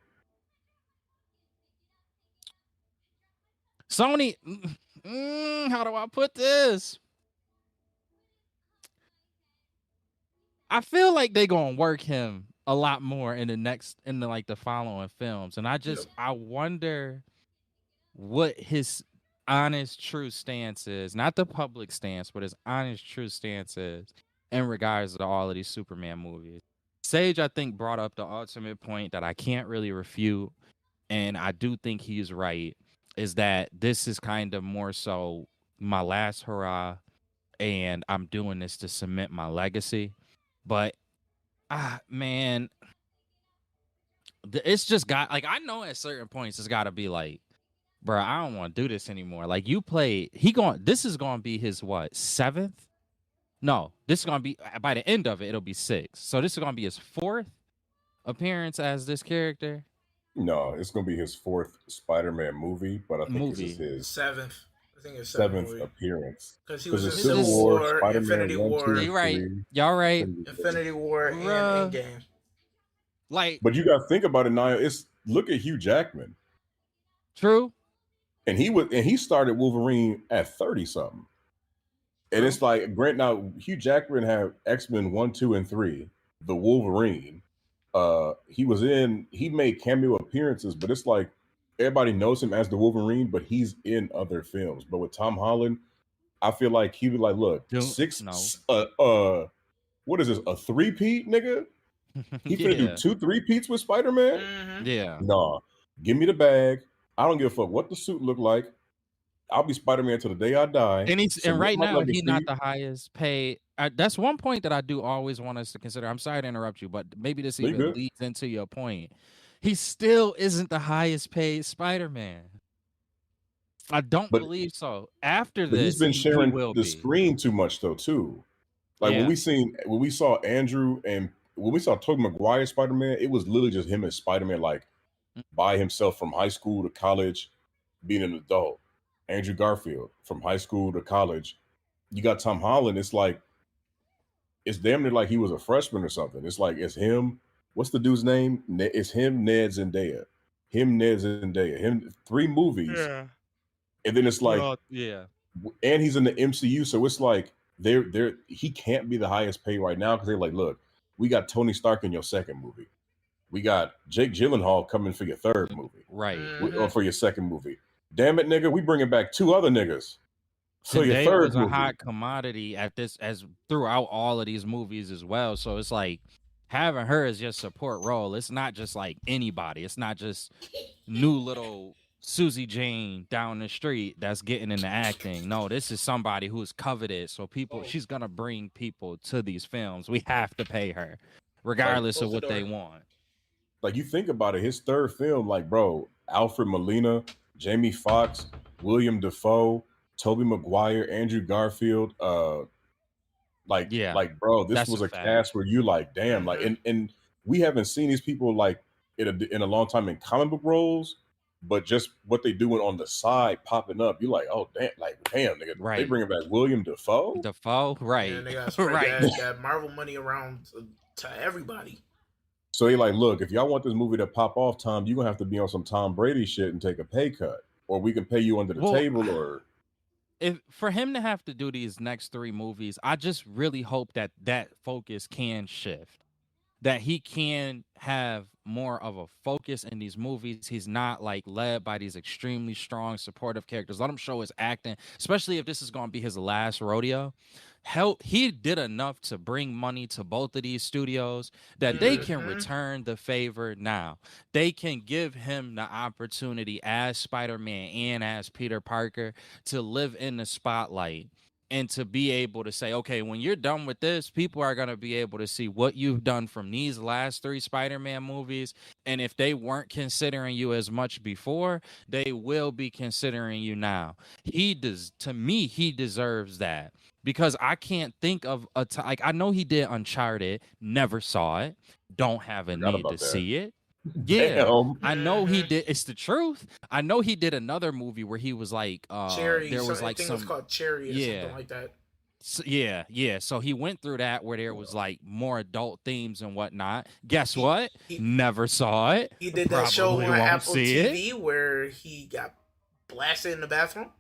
Sony, how do I put this? I feel like they gonna work him a lot more in the following films, and I wonder what his honest, true stance is, not the public stance, but his honest, true stance is in regards to all of these Superman movies. Sage, I think, brought up the ultimate point that I can't really refute, and I do think he's right, is that this is kind of more so my last hurrah, and I'm doing this to cement my legacy. But, man, it's just got, like, I know at certain points it's got to be like, bro, I don't want to do this anymore. Like, this is going to be his, what, 7th? No, this is going to be, by the end of it, it'll be 6. So this is going to be his 4th appearance as this character. No, it's gonna be his 4th Spider-Man movie, but I think this is his seventh. I think it's 7th appearance. Because he was in Civil Civil War, War, Spider-Man Infinity 1, War. 2, You're right. 3, Y'all right. Infinity War and Bruh. Endgame. Like, But you gotta think about it, Nia. Look at Hugh Jackman. true. And he started Wolverine at 30 something. And it's like, now Hugh Jackman had X-Men 1, 2, and 3, the Wolverine. He made cameo appearances, but it's like everybody knows him as the Wolverine, but he's in other films. But with Tom Holland, I feel like he would like, look, what is this? A 3-peat, nigga? He finna do 2 3-peats with Spider-Man? Mm-hmm. Yeah. Nah, give me the bag. I don't give a fuck what the suit look like. I'll be Spider-Man till the day I die. And right now he's not the highest paid. That's one point that I do always want us to consider. I'm sorry to interrupt you, but maybe this even leads into your point. He still isn't the highest paid Spider-Man. I don't believe so. After this, he's been sharing the screen too much though too. Like when we saw Andrew and when we saw Tobey Maguire Spider-Man, it was literally just him as Spider-Man, like by himself from high school to college, being an adult. Andrew Garfield from high school to college. You got Tom Holland. It's like, it's damn near like he was a freshman or something. It's like, it's him. What's the dude's name? It's him, Ned Zendaya. Him, 3 movies. Yeah. And then it's like, yeah. and he's in the MCU, so it's like he can't be the highest paid right now because they're like, look, we got Tony Stark in your second movie. We got Jake Gyllenhaal coming for your third movie. Right. Or for your second movie. Damn it, nigga, we bringing back 2 other niggas for your Zendaya third was a movie. hot commodity at this as throughout all of these movies as well. So it's like having her as your support role. It's not just like anybody. It's not just new little Susie Jane down the street that's getting into acting. No, this is somebody who's coveted. So she's gonna bring people to these films. We have to pay her, regardless of what they want. Like, you think about it, his third film, like, bro, Alfred Molina, Jamie Foxx, William Dafoe, Tobey Maguire, Andrew Garfield, like, bro, this was a cast where you like, damn, like, and we haven't seen these people like in a long time in comic book roles, but just what they doing on the side popping up, you like, oh damn, nigga, they bringing back William Dafoe, right? And they got spread that Marvel money around to everybody. So they like, look, if y'all want this movie to pop off, Tom, you're gonna have to be on some Tom Brady shit and take a pay cut, or we can pay you under the table, or. If for him to have to do these next 3 movies, I just really hope that focus can shift, that he can have more of a focus in these movies. He's not like led by these extremely strong supportive characters. Let him show his acting, especially if this is going to be his last rodeo. He did enough to bring money to both of these studios that they can return the favor now. They can give him the opportunity as Spider-Man and as Peter Parker to live in the spotlight and to be able to say, okay, when you're done with this, people are going to be able to see what you've done from these last 3 Spider-Man movies. And if they weren't considering you as much before, they will be considering you now. To me, he deserves that. Because I can't think of like, I know he did Uncharted, never saw it, don't have a need to see it. Yeah, damn. I know he did. It's the truth. I know he did another movie where he was like, Cherry. There was like I think it was called Cherry or something like that. So, yeah. So he went through that where there was like more adult themes and whatnot. Guess what? Never saw it. He did that show on Apple TV where he got blasted in the bathroom.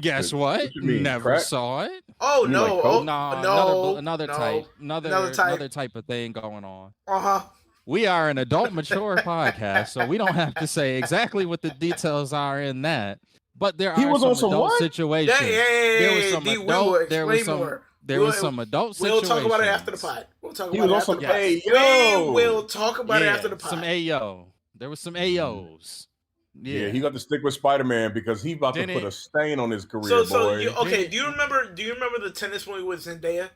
Guess what? Never saw it. Oh no! Like another type of thing going on. We are an adult mature podcast, so we don't have to say exactly what the details are in that. But there are some adult situations. There was some adult. There was some adult situations. We'll talk about it after the pod. We'll talk about it after the pod. We will talk about it after the pod. Some AO. There was some AOs. Yeah, he got to stick with Spider-Man because he's about to put a stain on his career, boy. Do you remember the tennis movie with Zendaya?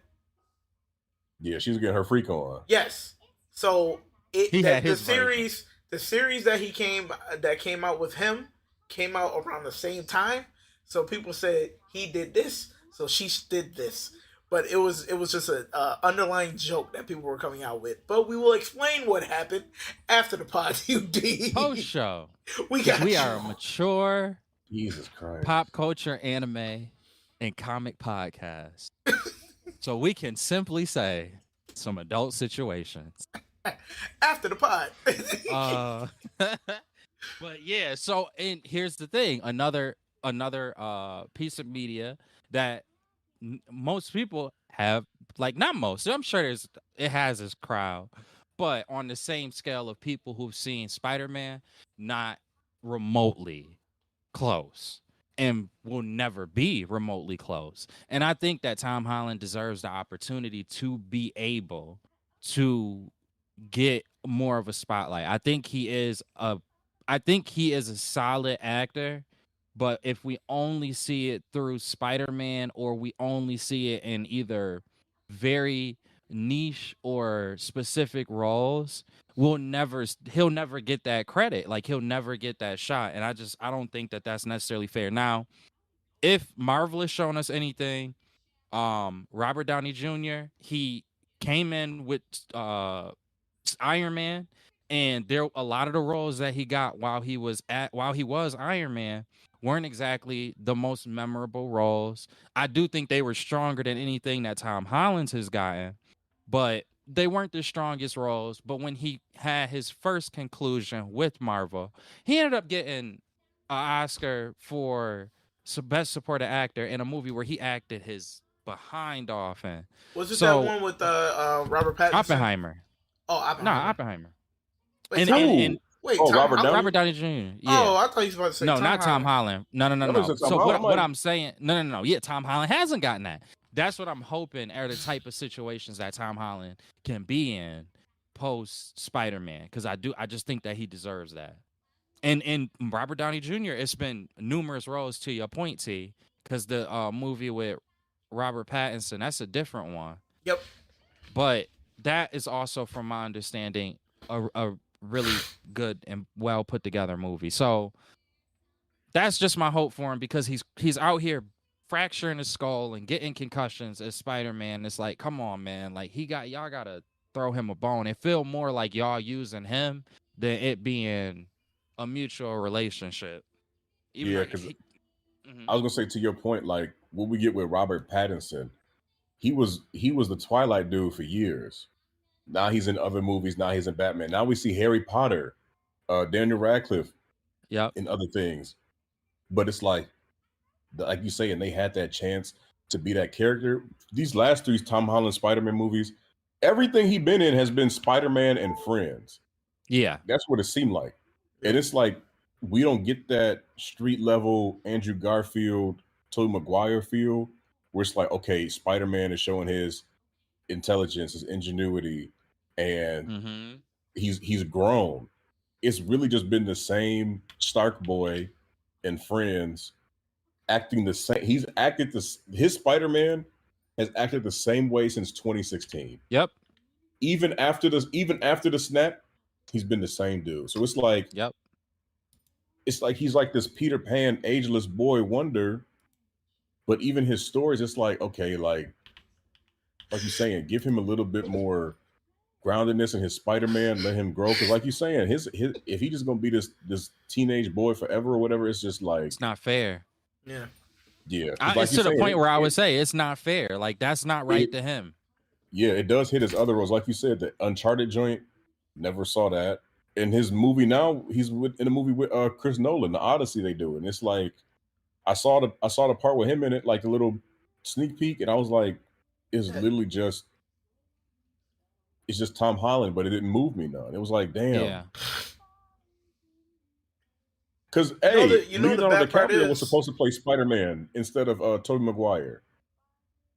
Yeah, she was getting her freak on. Yes. So the series that came out with him came out around the same time. So people said he did this, so she did this. But it was just an underlying joke that people were coming out with. But we will explain what happened after the pod. Post show. We are a mature, Jesus Christ, pop culture, anime, and comic podcast. So we can simply say some adult situations after the pod. But yeah. So and here's the thing: another piece of media that most people have, like, not most, I'm sure it has its crowd, but on the same scale of people who've seen Spider-Man, not remotely close and will never be remotely close. And I think that Tom Holland deserves the opportunity to be able to get more of a spotlight. I think he is a solid actor. But if we only see it through Spider-Man, or we only see it in either very niche or specific roles, he'll never get that credit. Like, he'll never get that shot. And I don't think that that's necessarily fair. Now, if Marvel has shown us anything, Robert Downey Jr., he came in with Iron Man, and a lot of the roles that he got while he was Iron Man weren't exactly the most memorable roles. I do think they were stronger than anything that Tom Holland has gotten, but they weren't the strongest roles. But when he had his first conclusion with Marvel, he ended up getting Oscar for best supporting actor in a movie where he acted his behind off in. Was it that So one with Robert Pattinson? Oppenheimer. Oh, No, Oppenheimer. Oppenheimer. Wait, Who? wait, Oh, Tom Robert Holland? Downey. Robert Downey Jr. Yeah. Oh, I thought you was about to say No, Tom not Tom Holland. Holland. No. I thought you said Tom So Holland. what I'm saying, no. Yeah, Tom Holland hasn't gotten that. That's what I'm hoping are the type of situations that Tom Holland can be in post Spider-Man, because I just think that he deserves that. And Robert Downey Jr., it's been numerous roles to your point, T, because the movie with Robert Pattinson, that's a different one. Yep. But that is also, from my understanding, a really good and well put together movie. So that's just my hope for him, because he's out here fracturing his skull and getting concussions as Spider-Man. It's like, come on, man. Like, y'all gotta throw him a bone. It feel more like y'all using him than it being a mutual relationship. Even Yeah, though because Mhm. I was gonna say, to your point, like what we get with Robert Pattinson, he was the Twilight dude for years. Now he's in other movies. Now he's in Batman. Now we see Harry Potter, Daniel Radcliffe, Yep. and other things. But it's like you say, and they had that chance to be that character. These last three Tom Holland Spider-Man movies, everything he been in has been Spider-Man and Friends. Yeah. That's what it seemed like. And it's like we don't get that street level Andrew Garfield, Tobey Maguire feel, where it's like, okay, Spider-Man is showing his intelligence, his ingenuity, and Mm-hmm. he's grown. It's really just been the same Stark boy and Friends acting the same. He's acted this. His Spider-Man has acted the same way since 2016. Yep. Even after the snap, he's been the same dude. So it's like, Yep. it's like he's like this Peter Pan ageless boy wonder. But even his stories, it's like, okay, like you're saying, give him a little bit more groundedness in his Spider-Man, let him grow. Because like you're saying, his if he just gonna be this teenage boy forever or whatever, it's just like, It's not fair. Yeah. yeah. It's Like to the point where I would say it's not fair. Like, that's not right to him. Yeah, it does hit his other roles. Like you said, the Uncharted joint, never saw that. In his movie now, he's in a movie with Chris Nolan, the Odyssey they do. And it's like, I saw the part with him in it, like a little sneak peek, and I was like, it's literally just Tom Holland, but it didn't move me none. It was like, damn. Yeah. Because Leonardo DiCaprio was supposed to play Spider-Man instead of Tobey Maguire.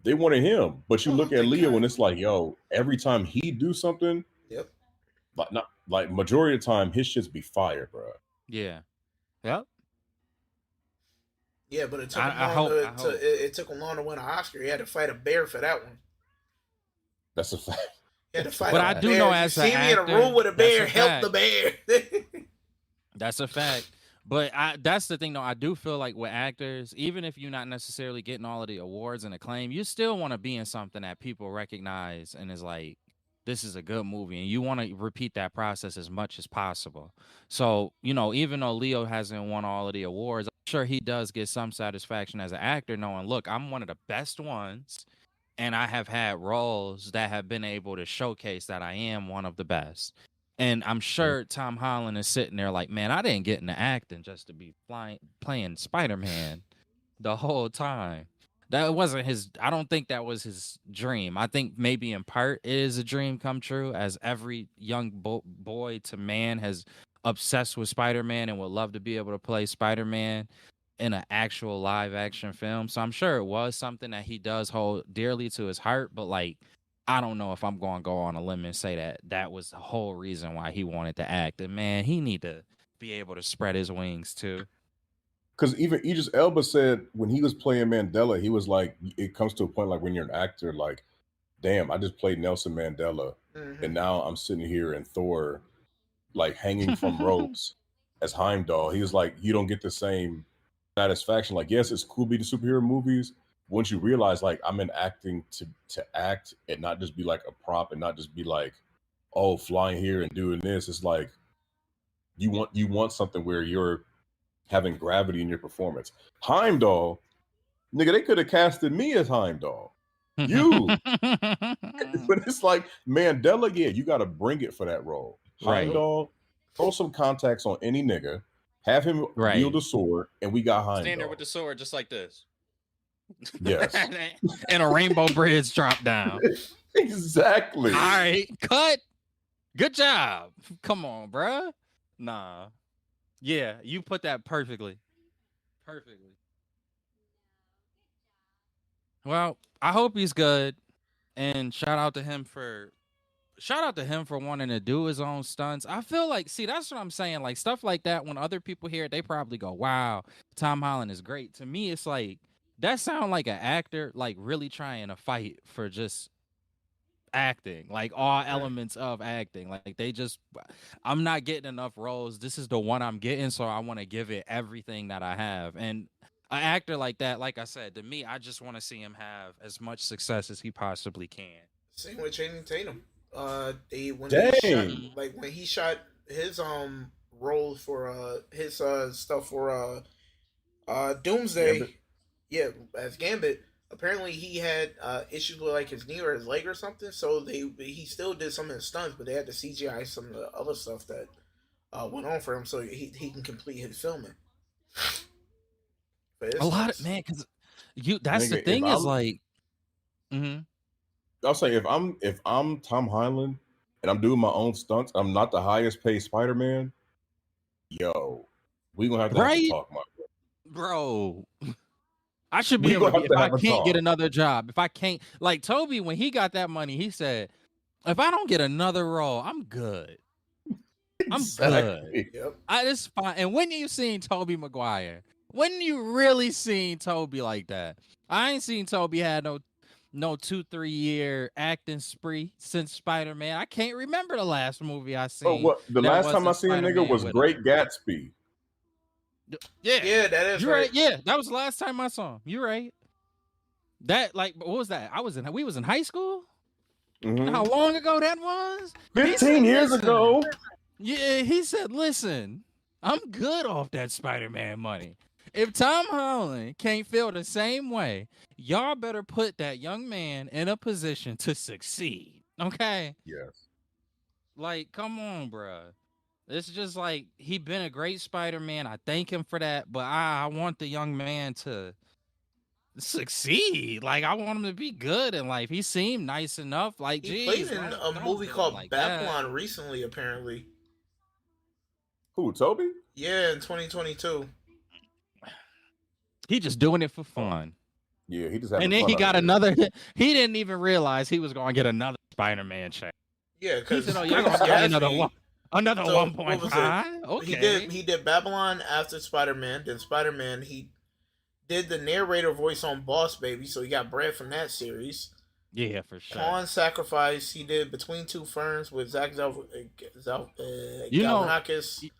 They wanted him, but you look at Leo and it's like, yo, every time he do something, yep, like majority of the time, his shits be fire, bro. Yeah. Yep. Yeah, but it took him it took him long to win an Oscar. He had to fight a bear for that one. That's a fact. He had to fight but a I do bear. know, as see me in a room with a bear, help the bear. That's a fact. But that's the thing, though. I do feel like with actors, even if you're not necessarily getting all of the awards and acclaim, you still want to be in something that people recognize and is like, this is a good movie. And you want to repeat that process as much as possible. So, even though Leo hasn't won all of the awards, I'm sure he does get some satisfaction as an actor knowing, look, I'm one of the best ones. And I have had roles that have been able to showcase that I am one of the best. And I'm sure Tom Holland is sitting there like, man, I didn't get into acting just to be playing Spider-Man the whole time. That wasn't I don't think that was his dream. I think maybe in part it is a dream come true, as every young boy to man has obsessed with Spider-Man and would love to be able to play Spider-Man in an actual live action film. So I'm sure it was something that he does hold dearly to his heart, but like, I don't know if I'm going to go on a limb and say that was the whole reason why he wanted to act. And man, he need to be able to spread his wings too. Because even Idris Elba said when he was playing Mandela, he was like, it comes to a point like when you're an actor, like, damn, I just played Nelson Mandela, and now I'm sitting here in Thor, like hanging from ropes as Heimdall. He was like, you don't get the same satisfaction. Like, yes, it's cool being superhero movies. Once you realize, like, I'm in acting to act and not just be like a prop and not just be like, oh, flying here and doing this. It's like you want something where you're having gravity in your performance. Heimdall, nigga, they could have casted me as Heimdall. You. But it's like Mandela, yeah, you got to bring it for that role. Right. Heimdall, throw some contacts on any nigga, have him Right. wield a sword, and we got Heimdall. Stand there with the sword just like this. Yes. And a rainbow bridge drop down. Exactly. All right, cut. Good job. Come on, bruh. Nah. Yeah, you put that perfectly. Perfectly. Well, I hope he's good. And shout out to him for wanting to do his own stunts. I feel like, see, that's what I'm saying. Like stuff like that, when other people hear it, they probably go, wow, Tom Holland is great. To me, it's like that sound like an actor like really trying to fight for just acting, like all elements of acting. Like they just, I'm not getting enough roles. This is the one I'm getting, so I want to give it everything that I have. And an actor like that, like I said, to me, I just want to see him have as much success as he possibly can. Same with Channing Tatum. When he shot his role for his stuff for Doomsday, Gambit. yeah, as Gambit. Apparently, he had issues with like his knee or his leg or something. So he still did some of his stunts, but they had to CGI some of the other stuff that went on for him, so he can complete his filming. A lot of man, because that's the thing is like, I'll say if I'm Tom Holland and I'm doing my own stunts, I'm not the highest paid Spider-Man. Yo, we gonna have to talk, my bro. I should be able to if I can't get another job. If I can't, like Toby, when he got that money, he said, if I don't get another role, I'm good. Exactly. I'm good. Yep. It's fine. And when you seen Tobey Maguire? When you really seen Toby like that? I ain't seen Toby had no 2-3 year acting spree since Spider-Man. I can't remember the last movie I seen. Oh, what? The last time I seen a nigga was Great Gatsby. Yeah, that is right. Yeah, that was the last time I saw him. You're right. That what was that? We was in high school. Mm-hmm. How long ago that was? 15 years ago. Yeah, he said, listen, I'm good off that Spider-Man money. If Tom Holland can't feel the same way, y'all better put that young man in a position to succeed. Okay? Yes. Like, come on, bruh. It's just like he been a great Spider-Man. I thank him for that, but I want the young man to succeed. Like I want him to be good in life. He seemed nice enough. Like he played in a movie called like Babylon recently, apparently. Who, Toby? Yeah, in 2022. He just doing it for fun. Yeah, he just. And then he got another. He didn't even realize he was going to get another Spider-Man check. Yeah, because he said, "Oh, you're going to get another one." Another 1.5. Okay. He did Babylon after Spider-Man. Then Spider-Man, he did the narrator voice on Boss Baby, so he got bread from that series. Yeah, for sure. Pawn Sacrifice, he did Between Two Ferns with Zach Galifianakis.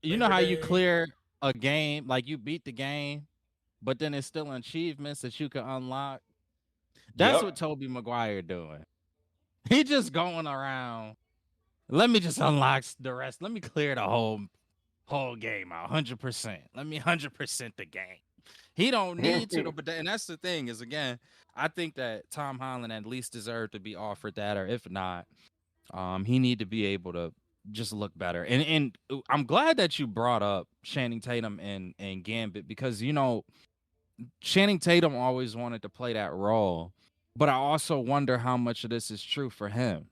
You know how you clear a game, like you beat the game, but then it's still achievements that you can unlock. That's what Tobey Maguire doing. He just going around. Let me just unlock the rest. Let me clear the whole game out, 100%. Let me 100% the game. He don't need to, but and that's the thing is, again, I think that Tom Holland at least deserved to be offered that, or if not, he need to be able to just look better. And I'm glad that you brought up Channing Tatum and Gambit, because Channing Tatum always wanted to play that role, but I also wonder how much of this is true for him.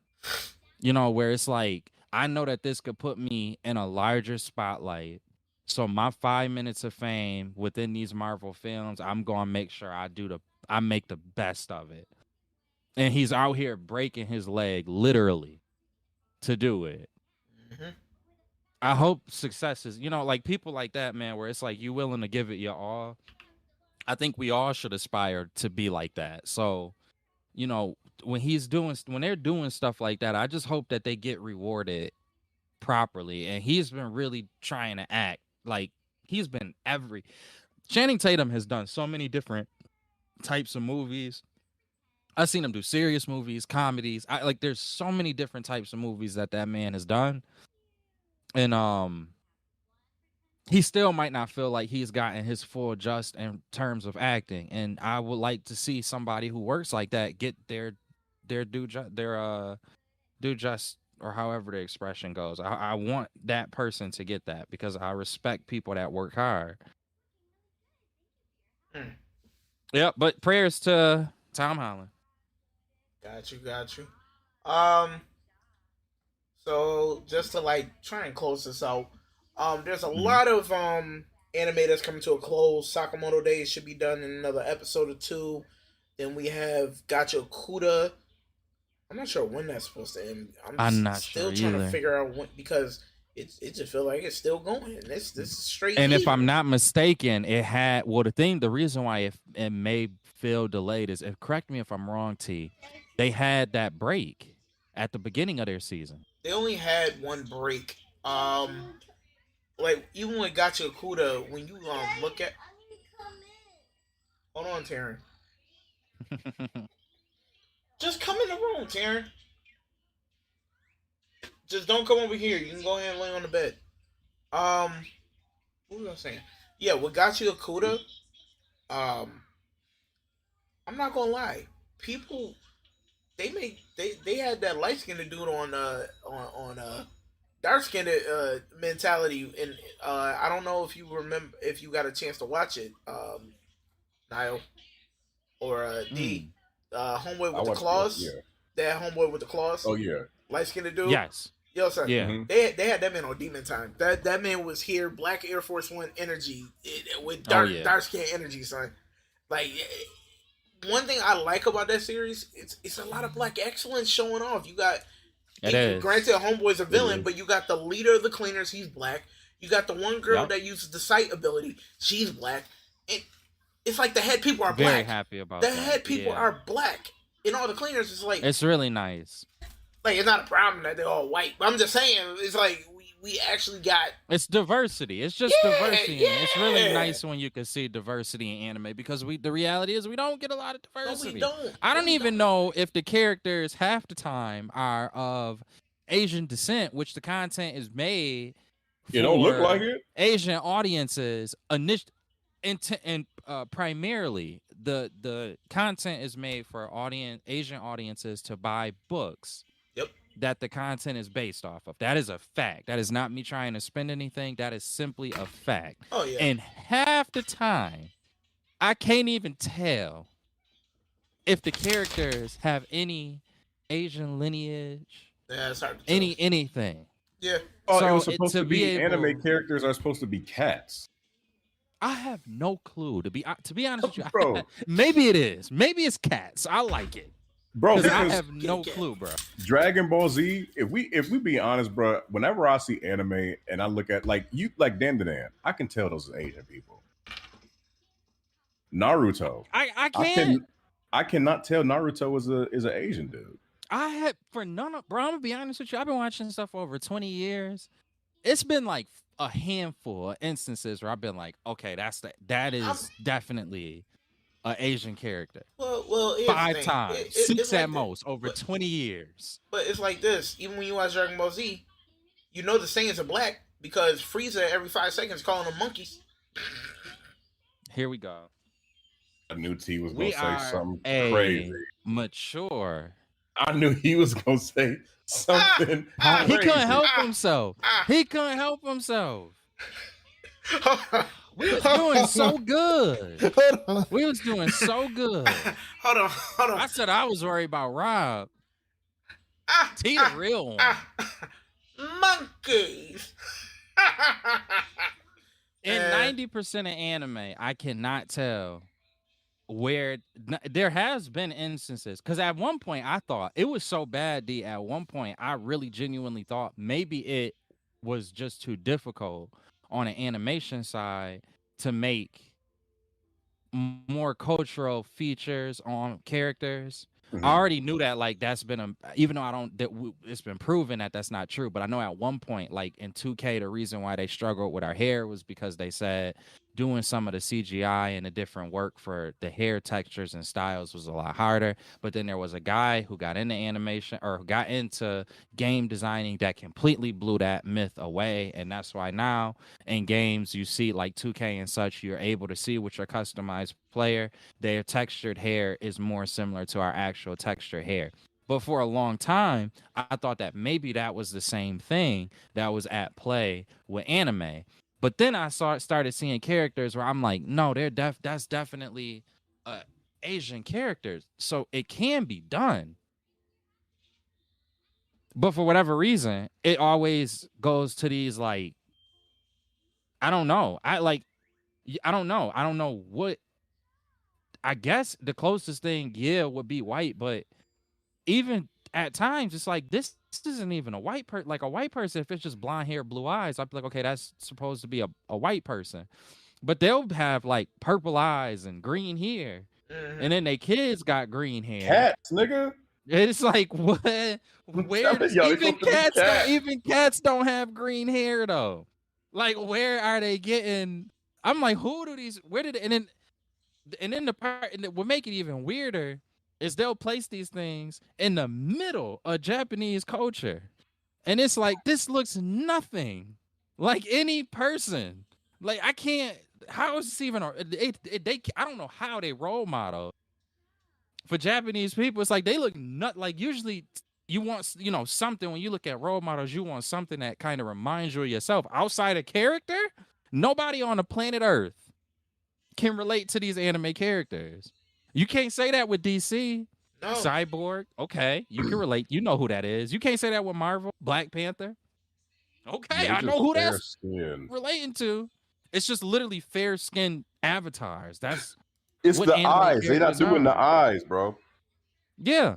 Where it's like, I know that this could put me in a larger spotlight. So my 5 minutes of fame within these Marvel films, I'm going to make sure I make the best of it. And he's out here breaking his leg, literally, to do it. Mm-hmm. I hope success is, like people like that, man, where it's like you willing to give it your all. I think we all should aspire to be like that. So, when they're doing stuff like that, I just hope that they get rewarded properly. And he's been really trying to act like Channing Tatum has done so many different types of movies. I've seen him do serious movies, comedies. There's so many different types of movies that man has done. And he still might not feel like he's gotten his full just in terms of acting. And I would like to see somebody who works like that get their due just or however the expression goes. I want that person to get that because I respect people that work hard. Mm. Yep, but prayers to Tom Holland. Got you. So just to like try and close this out, there's a lot of anime that's coming to a close. Sakamoto Days should be done in another episode or two. Then we have Gacha Kuda. I'm not sure when that's supposed to end. I'm not still sure trying either. to figure out when, because it just feels like it's still going. This is straight. And if heat. I'm not mistaken, it had the reason why it may feel delayed is, correct me if I'm wrong, T. They had that break at the beginning of their season. They only had one break. Like even with Gacha Kuda, when you look at, hold on, Taryn. Just come in the room, Taryn. Just don't come over here. You can go ahead and lay on the bed. What was I saying? Yeah, with Gacha Kuda, I'm not gonna lie. People, they had that light skinned dude on dark skinned mentality, and I don't know if you remember, if you got a chance to watch it, Niall or D, homeboy with the claws. Yeah. That homeboy with the claws. Oh yeah. Light skinned dude. Yes. Yo, son. Yeah. They had that man on demon time. That man was here, Black Air Force One energy with dark skin energy, son. Like, one thing I like about that series, it's a lot of black excellence showing off. You got, granted, homeboy's a villain, but you got the leader of the cleaners, he's black. You got the one girl that uses the sight ability, she's black. And it's like the head people are black. Very happy about that. The head people are black. In all the cleaners, it's like, it's really nice. Like, it's not a problem that they're all white, but I'm just saying, it's like we actually got, it's diversity. It's just diversity. Yeah. It's really nice when you can see diversity in anime, because the reality is we don't get a lot of diversity. No, we don't. I don't even know if the characters half the time are of Asian descent, which the content is made. It don't look like it. Asian audiences and primarily the content is made for Asian audiences to buy books. Yep. That the content is based off of. That is a fact. That is not me trying to spin anything. That is simply a fact. Oh yeah. And half the time, I can't even tell if the characters have any Asian lineage. Yeah, it's hard to tell. Anything. Yeah. Oh, So it was supposed to be able, anime characters are supposed to be cats. I have no clue, to be honest with you. Bro. Maybe it is. Maybe it's cats. I like it. Bro, Because I because have no clue, bro. Dragon Ball Z, if we be honest, bro, whenever I see anime and I look at like Dan, I can tell those are Asian people. Naruto. I cannot tell Naruto is an Asian dude. Bro, I'm gonna be honest with you. I've been watching stuff for over 20 years. It's been like a handful of instances where I've been like, okay, that is definitely an Asian character. Well, 5 times, 6 like at most, over 20 years. But it's like this. Even when you watch Dragon Ball Z, you know the Saiyans are black because Frieza every 5 seconds calling them monkeys. Here we go. I knew T was gonna say something a crazy. Mature. I knew he was gonna say something. He crazy. couldn't help himself. He couldn't help himself. We was doing so good. We was doing so good. Hold on. I said I was worried about Rob. T the real one. Monkeys. In 90% of anime, I cannot tell where there has been instances, because at one point I thought it was so bad, D. At one point, I really genuinely thought maybe it was just too difficult on an animation side to make more cultural features on characters. Mhm. I already knew that, like, that's been even though it's been proven that that's not true, but I know at one point, like in 2K, the reason why they struggled with our hair was because they said doing some of the CGI and the different work for the hair textures and styles was a lot harder. But then there was a guy who got into animation or got into game designing that completely blew that myth away. And that's why now in games you see like 2K and such, you're able to see with your customized player, their textured hair is more similar to our actual textured hair. But for a long time, I thought that maybe that was the same thing that was at play with anime. But then I started seeing characters where I'm like, no, that's definitely Asian characters. So it can be done. But for whatever reason, it always goes to these like, I don't know. I don't know. I don't know what. I guess the closest thing, would be white. But even at times, it's like this isn't even a white person. Like a white person, if it's just blonde hair, blue eyes, I'd be like, okay, that's supposed to be a white person. But they'll have like purple eyes and green hair, and then their kids got green hair. Cats, nigga. It's like what? Where even cats don't have green hair though. Like where are they getting? I'm like, who do these? Where did? And then the part and what make it even weirder is they'll place these things in the middle of Japanese culture, and it's like this looks nothing like any person. Like I can't. How is this even? They I don't know how they role model for Japanese people. It's like they look not like usually you want something when you look at role models. You want something that kind of reminds you of yourself outside of character. Nobody on the planet Earth can relate to these anime characters. You can't say that with DC. No. Cyborg, okay, you can relate. You know who that is. You can't say that with Marvel. Black Panther, okay, I know who that's relating to. It's just literally fair-skinned avatars. It's the eyes. They're not doing the eyes, bro. Yeah.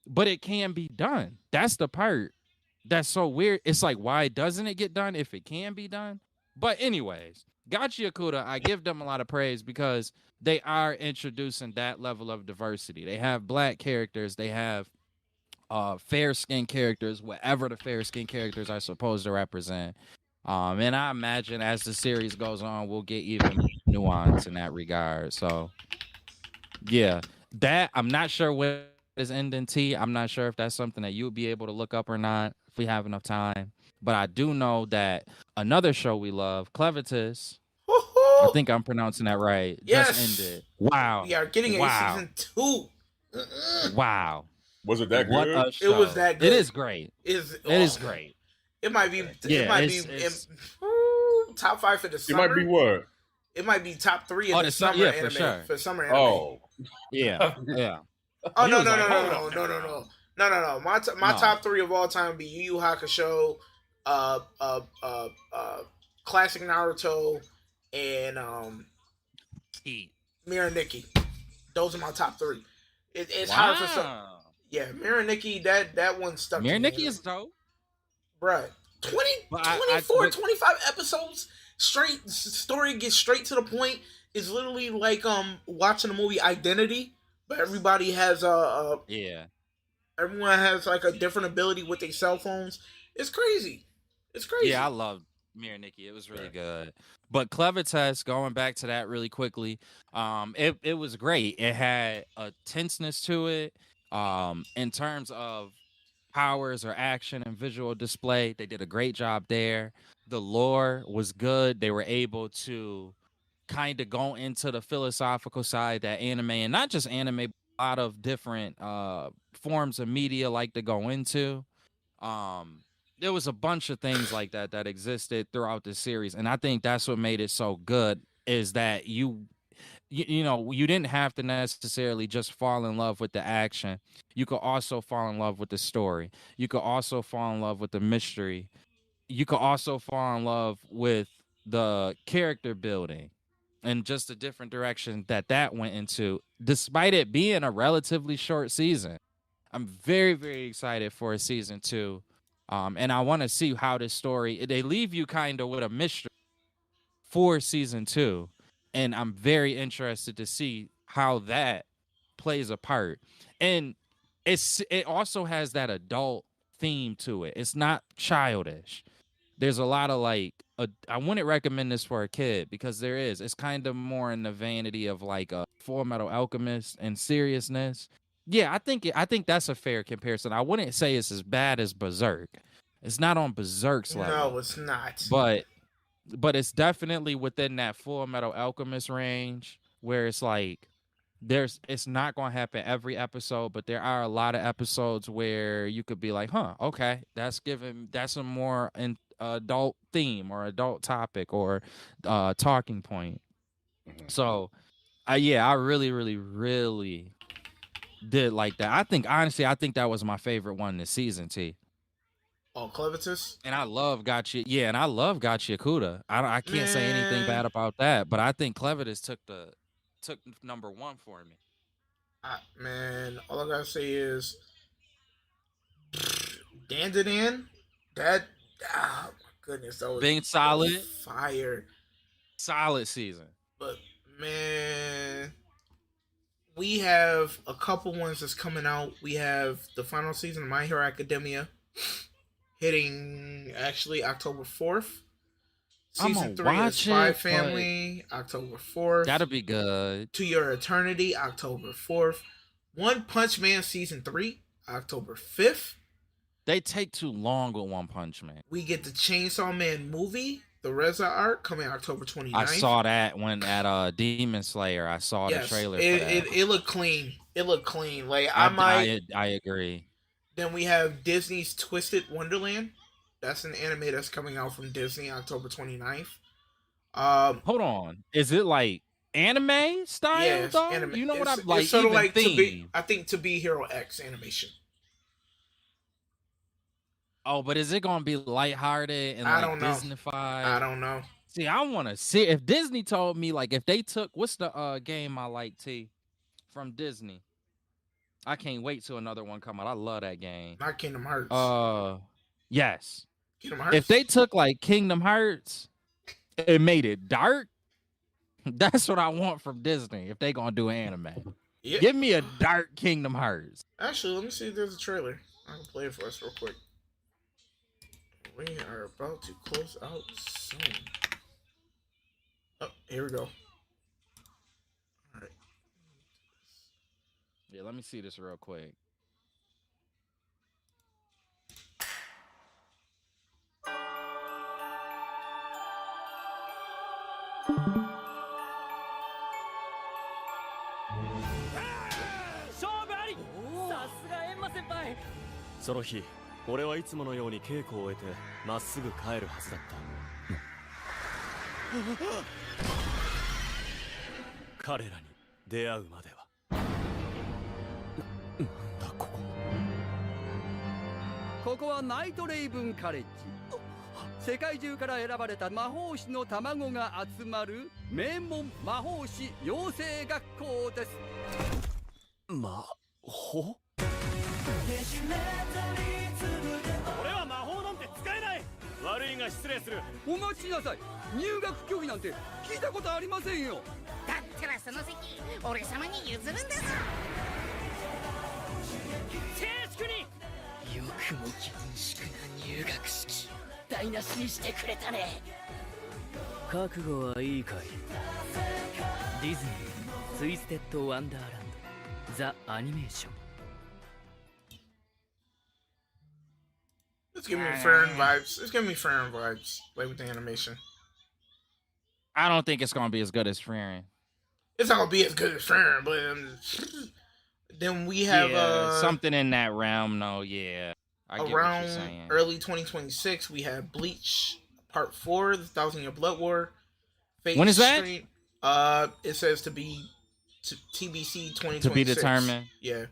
But it can be done. That's the part that's so weird. It's like, why doesn't it get done if it can be done? But anyways, Gachi Yakuta, I give them a lot of praise because they are introducing that level of diversity. They have black characters. They have fair-skinned characters, whatever the fair-skinned characters are supposed to represent. And I imagine as the series goes on, we'll get even nuance in that regard. So, yeah, that I'm not sure what is ending T. I'm not sure if that's something that you'll be able to look up or not if we have enough time. But I do know that another show we love, Clevitus, I think I'm pronouncing that right, just ended. Wow. We are getting a season 2. Wow. Was it that good? It was that good. It is great. It is great. It might be. It might be top 5 for the summer. It might be what? It might be top 3 in the summer anime. For sure. For summer anime. Oh, yeah, yeah. Oh no! My top 3 of all time would be Yu Yu Hakusho, classic Naruto, and Mira Nikki. Those are my top 3. It's hard for some. Yeah, Mira Nikki. That one stuck. Mira Nikki is dope. Bruh, 24, 25 episodes straight. Story gets straight to the point. It's literally like watching the movie Identity, but everybody has everyone has like a different ability with their cell phones. It's crazy. Yeah, I love Mira Nikki. It was really good. But Clevitas, going back to that really quickly, it was great. It had a tenseness to it. In terms of powers or action and visual display, they did a great job there. The lore was good. They were able to kind of go into the philosophical side that anime, and not just anime, but a lot of different forms of media like to go into. There was a bunch of things like that existed throughout the series, and I think that's what made it so good, is that you didn't have to necessarily just fall in love with the action. You could also fall in love with the story. You could also fall in love with the mystery. You could also fall in love with the character building and just the different direction that went into, despite it being a relatively short season. I'm very, very excited for a season 2. And I want to see how this story, they leave you kind of with a mystery for season 2. And I'm very interested to see how that plays a part. And it also has that adult theme to it. It's not childish. There's a lot of I wouldn't recommend this for a kid, because it's kind of more in the vanity of like a Full Metal Alchemist and seriousness. Yeah, I think that's a fair comparison. I wouldn't say it's as bad as Berserk. It's not on Berserk's level. No, it's not. But it's definitely within that Full Metal Alchemist range, where it's like it's not going to happen every episode, but there are a lot of episodes where you could be like, huh, okay, that's a more adult theme or adult topic or talking point. So yeah, I really, really, really did like that. Honestly, I think that was my favorite one this season, T. Oh, Clevitus. And I love Gotcha. Yeah, and I love Gotcha Kuda. I can't say anything Man, bad about that, but I think Clevitus took number one for me. man, all I gotta say is Dandadan. That, oh my goodness, that was Being solid, fire. solid season. But man, we have a couple ones that's coming out. We have the final season of My Hero Academia hitting actually October 4th. Season 3 is Spy Family, October 4th. That'll be good. To Your Eternity, October 4th. One Punch Man Season 3, October 5th. They take too long with One Punch Man. We get the Chainsaw Man movie, the Reza arc, coming October 29th. I saw that when at Demon Slayer. I saw the trailer for that. It looked clean. It looked clean. Like I agree. Then we have Disney's Twisted Wonderland. That's an anime that's coming out from Disney October 29th. Hold on. Is it like anime style? Yeah, though? anime. You know what I'm like? It's sort of like theme. To be Hero X animation. Oh, but is it gonna be lighthearted and I like don't know. Disney-fied? I don't know. See, I want to see if Disney told me like if they took what's the game I like T from Disney. I can't wait till another one come out. I love that game. Not Kingdom Hearts. Yes. Kingdom Hearts. If they took like Kingdom Hearts and made it dark, that's what I want from Disney. If they gonna do an anime, give me a dark Kingdom Hearts. Actually, let me see if there's a trailer. I can play it for us real quick. We are about to close out soon. Oh, here we go. All right. Yeah, let me see this real quick. So の日、俺はいつものように稽古を終えてまっすぐ帰るはずだった。彼らに出会うまでは。なんだここ。ここはナイトレイブンカレッジ。世界中から選ばれた魔法師の卵が集まる名門魔法師養成学校です。魔法？俺は魔法なんて使えない。悪いが失礼する。お待ちなさい。入学拒否なんて聞いたことありませんよ。だったらその席俺様に譲るんだぞ。静粛に。よくも厳粛な入学式台無しにしてくれたね。覚悟はいいかい。ディズニーツイステッドワンダーランドザ・アニメーション。It's giving me Farron vibes. It's giving me Farron vibes, like with the animation. I don't think it's gonna be as good as Farron. It's not gonna be as good as Farron, but then we have something in that realm. No, yeah. I get what you're around saying. early 2026, we have Bleach Part 4, The 1,000-Year Blood War. Fate When is that? Stream, it says to be TBC 2026. To be determined. Yeah.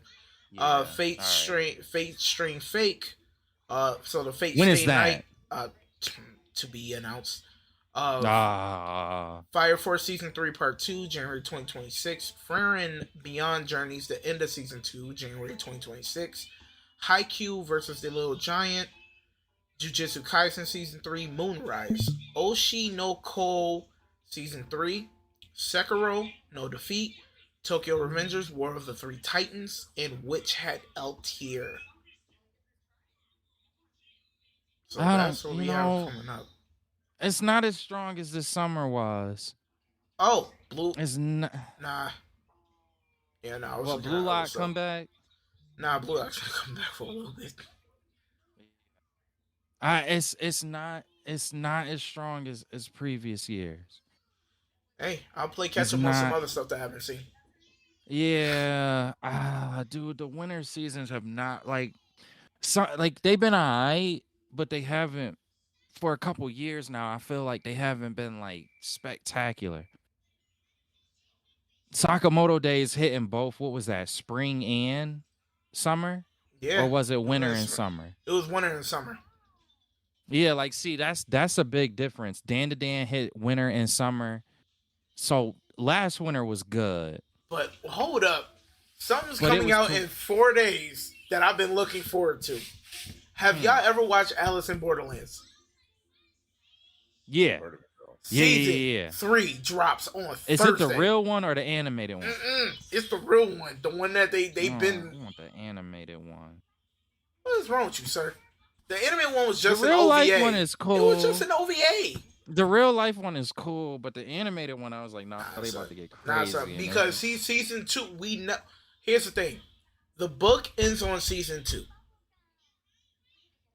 Yeah, Fate right. Stream Fake. So the Fate When Stay is that? Night, to be announced. Ah. Fire Force Season 3 Part 2, January 2026. Farron Beyond Journeys, the end of Season 2, January 2026. Haikyuu versus the Little Giant. Jujutsu Kaisen Season 3, Moonrise. Oshi no Ko Season 3. Sekiro, No Defeat. Tokyo Revengers, War of the Three Titans. And Witch Hat L Tier. So that's what we have coming up. It's not as strong as this summer was. Oh, Blue. It's not. Nah. Yeah, nah. What, Blue Lock come back? Nah, Blue Lock's gonna come back for a little bit. It's not as strong as previous years. Hey, I'll play catch up on some other stuff that I haven't seen. Yeah, dude, the winter seasons have not like they've been alright, but they haven't for a couple years now. I feel like they haven't been like spectacular. Sakamoto Days hitting both. What was that? Spring and summer, or Yeah, was it winter and it summer? was winter and summer. Yeah, like see, that's a big difference. Dan to Dan hit winter and summer. So last winter was good, But hold up, something's but it coming was out too. in 4 days that I've been looking forward to. Have y'all ever watched Alice in Borderlands? Yeah, Heard of it, though. yeah, yeah, Season yeah, yeah. 3 drops on Is Thursday. it the real one or the animated one? It's the real one, the one that they've Oh, been. I want the animated one. What is wrong with you, sir? The anime one was The just an real OVA. life one is It was just cool. an OVA. The real life one is cool, but the animated one, I was like, nah, Nah, they son. about to get Nah, crazy. son. and Because season 2, we know. Here's the thing: the book ends on season 2.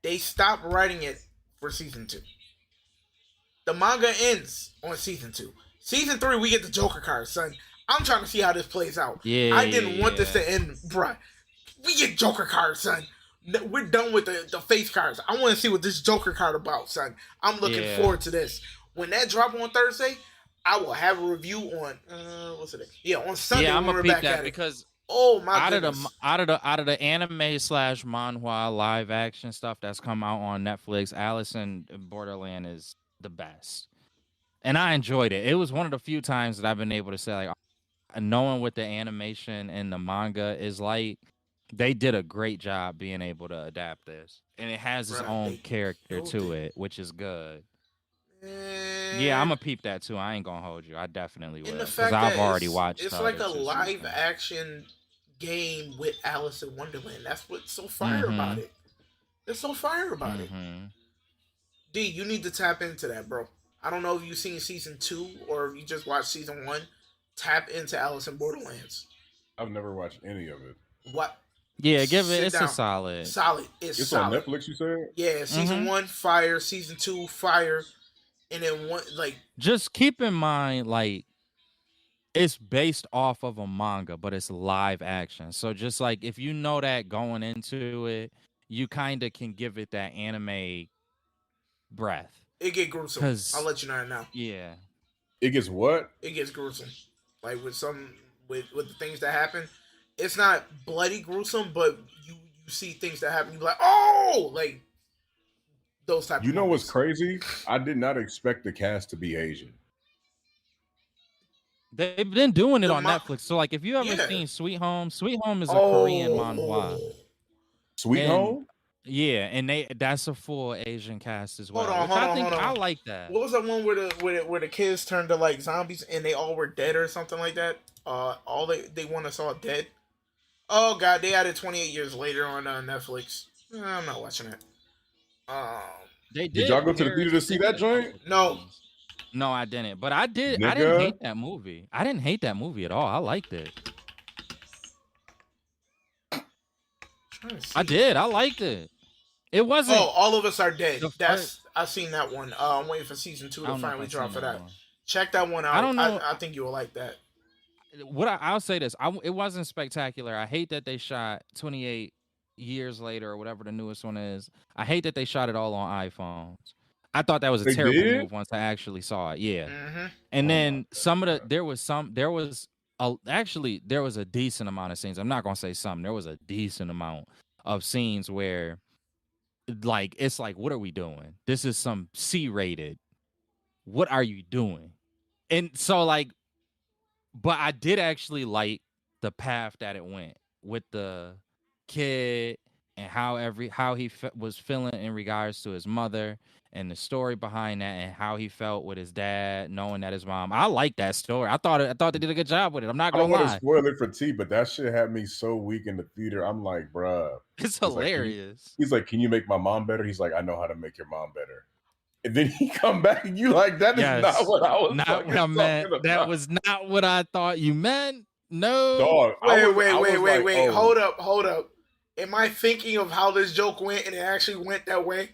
They stopped writing it for season 2. The manga ends on season 2. Season 3, we get the Joker card, son. I'm trying to see how this plays out. Yeah, I didn't want this yeah. to end, bruh. We get Joker cards, son. We're done with the face cards. I want to see what this Joker card about, son. I'm looking Yeah. forward to this. When that drop on Thursday, I will have a review on what's it? Yeah, on Sunday Yeah, I'm when gonna we're peep back that at it. because Oh my out goodness! of the anime slash manhwa live action stuff that's come out on Netflix, Alice in Borderland is the best, and I enjoyed it. It was one of the few times that I've been able to say like, knowing what the animation and the manga is like, they did a great job being able to adapt this, and it has its Bruh, own they character killed to it. it, which is good. Eh, Yeah, I'm gonna peep that too. I ain't gonna hold you. I definitely and will the because fact I've that already watched. it's the like a other two live seasons. action game with Alice in Wonderland. That's what's so fire about it. It's so fire about it. D, you need to tap into that, bro. I don't know if you've seen season 2 or if you just watched season 1. Tap into Alice in Borderlands. I've never watched any of it. What? Yeah, give it. Sit It's down. a solid. Solid. It's It's solid. on Netflix, you said? Yeah, season 1 fire, season 2 fire, and then one like Just keep in mind, like it's based off of a manga, but it's live action. So just like if you know that going into it, you kind of can give it that anime breath. it get gruesome. I'll let you know that now. Yeah. It gets what? It gets gruesome. Like with the things that happen. It's not bloody gruesome, but you see things that happen, you be like, oh, like those type You of know what's moments. crazy? I did not expect the cast to be Asian. They've been doing it The on Netflix. So like if you ever Yeah. seen Sweet Home is a Korean manhwa. Sweet And- Home? Yeah, and that's a full Asian cast as well. Hold on, which hold I on, think hold on. I like that. What was that one where the kids turned to like zombies and they all were dead or something like that? All they want us all dead. Oh god, they added 28 years later on Netflix. I'm not watching it. They Did y'all go to the Paris theater to see that did a couple joint? No. things. No, I didn't. But I didn't Nigga. hate that movie. I didn't hate that movie at all. I liked it. Trying to see. I did. I liked it. It wasn't. Oh, All of Us Are Dead. The That's I've seen that one. I'm waiting for season 2 I to don't know if finally I've drop seen for that. one. Check that one out. I don't know. I think you will like that. I'll say this. It wasn't spectacular. I hate that they shot 28 years later or whatever the newest one is. I hate that they shot it all on iPhones. I thought that was a They terrible did? move once I actually saw it. Yeah. Mm-hmm. And Oh then my some of the there was a decent amount of scenes. I'm not gonna say some. There was a decent amount of scenes where like it's like, what are we doing? This is some C-rated. What are you doing? And so like, but I did actually like the path that it went with the kid and how he was feeling in regards to his mother and the story behind that and how he felt with his dad knowing that his mom. I like that story. I thought they did a good job with it. I'm not I don't gonna want to lie. spoil it for T, but that shit had me so weak in the theater. I'm like, bruh. It's like, hilarious. He's like, can you make my mom better? He's like, I know how to make your mom better. And then he come back and you like, that is Yes. not what I was Not what I fucking meant. talking That about. was not what I thought you meant. No. Dog. I was Wait. like, oh. Hold up. Am I thinking of how this joke went and it actually went that way?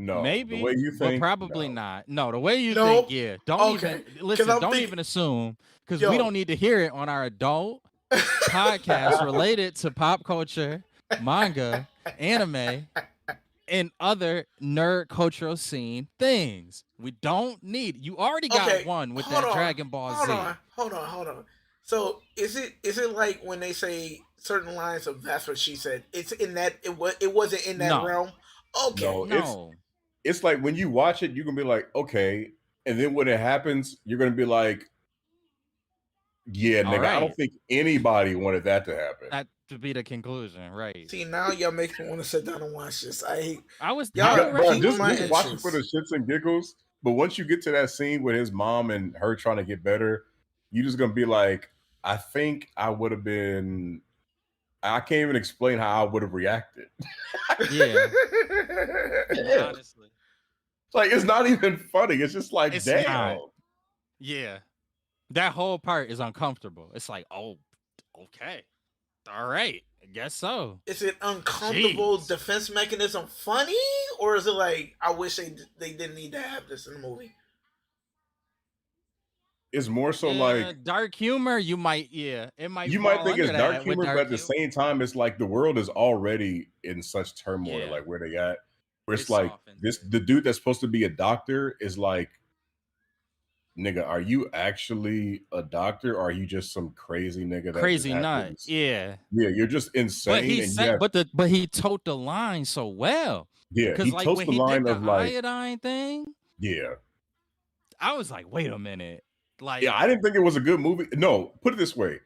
No, the Maybe, way you but think, probably no. not. No, the way you No. think, yeah. Don't Okay. even 'Cause listen. I'm Don't thinking- even assume, because Yo. we don't need to hear it on our adult podcast related to pop culture, manga, anime, and other nerd cultural scene things. We don't need. You already got Okay, one with hold that on, Dragon Ball Z. Hold on. So is it like when they say certain lines of "that's what she said"? It's in that it wasn't in that No. realm. Okay, No, No. it's like when you watch it, you're gonna be like, okay, and then when it happens, you're gonna be like, yeah, All nigga, I don't right. think anybody wanted that to happen. That to be the conclusion, right? see now y'all make me want to sit down and watch this. I was y'all I Bro, already piqued just my was. watch it for the interest. shits and giggles. But once you get to that scene with his mom and her trying to get better, you're just gonna be like, I think I would have been. I can't even explain how I would have reacted. Yeah. Yeah. Honestly. Like it's not even funny. It's just like, It's damn. not. Yeah. That whole part is uncomfortable. It's like, oh, okay. All right. I guess so. Is it uncomfortable Jeez. defense mechanism funny, or is it like I wish they didn't need to have this in the movie? It's more so Yeah, like dark humor, you might, yeah. It might you might fall think it's under dark that with humor, but at the humor. same time, it's like the world is already in such turmoil, Yeah. like where they at. Where it's It like softens this it. the dude that's supposed to be a doctor is like, nigga, are you actually a doctor or are you just some crazy nigga that Crazy just nut. happens? Yeah. Yeah, you're just But insane he and you said, have but he told the line so well. yeah, Because he like totes when the he did line the of like, iodine thing, yeah. I was like, wait a minute. Like, Yeah, I didn't think it was a good movie. No, put it this way.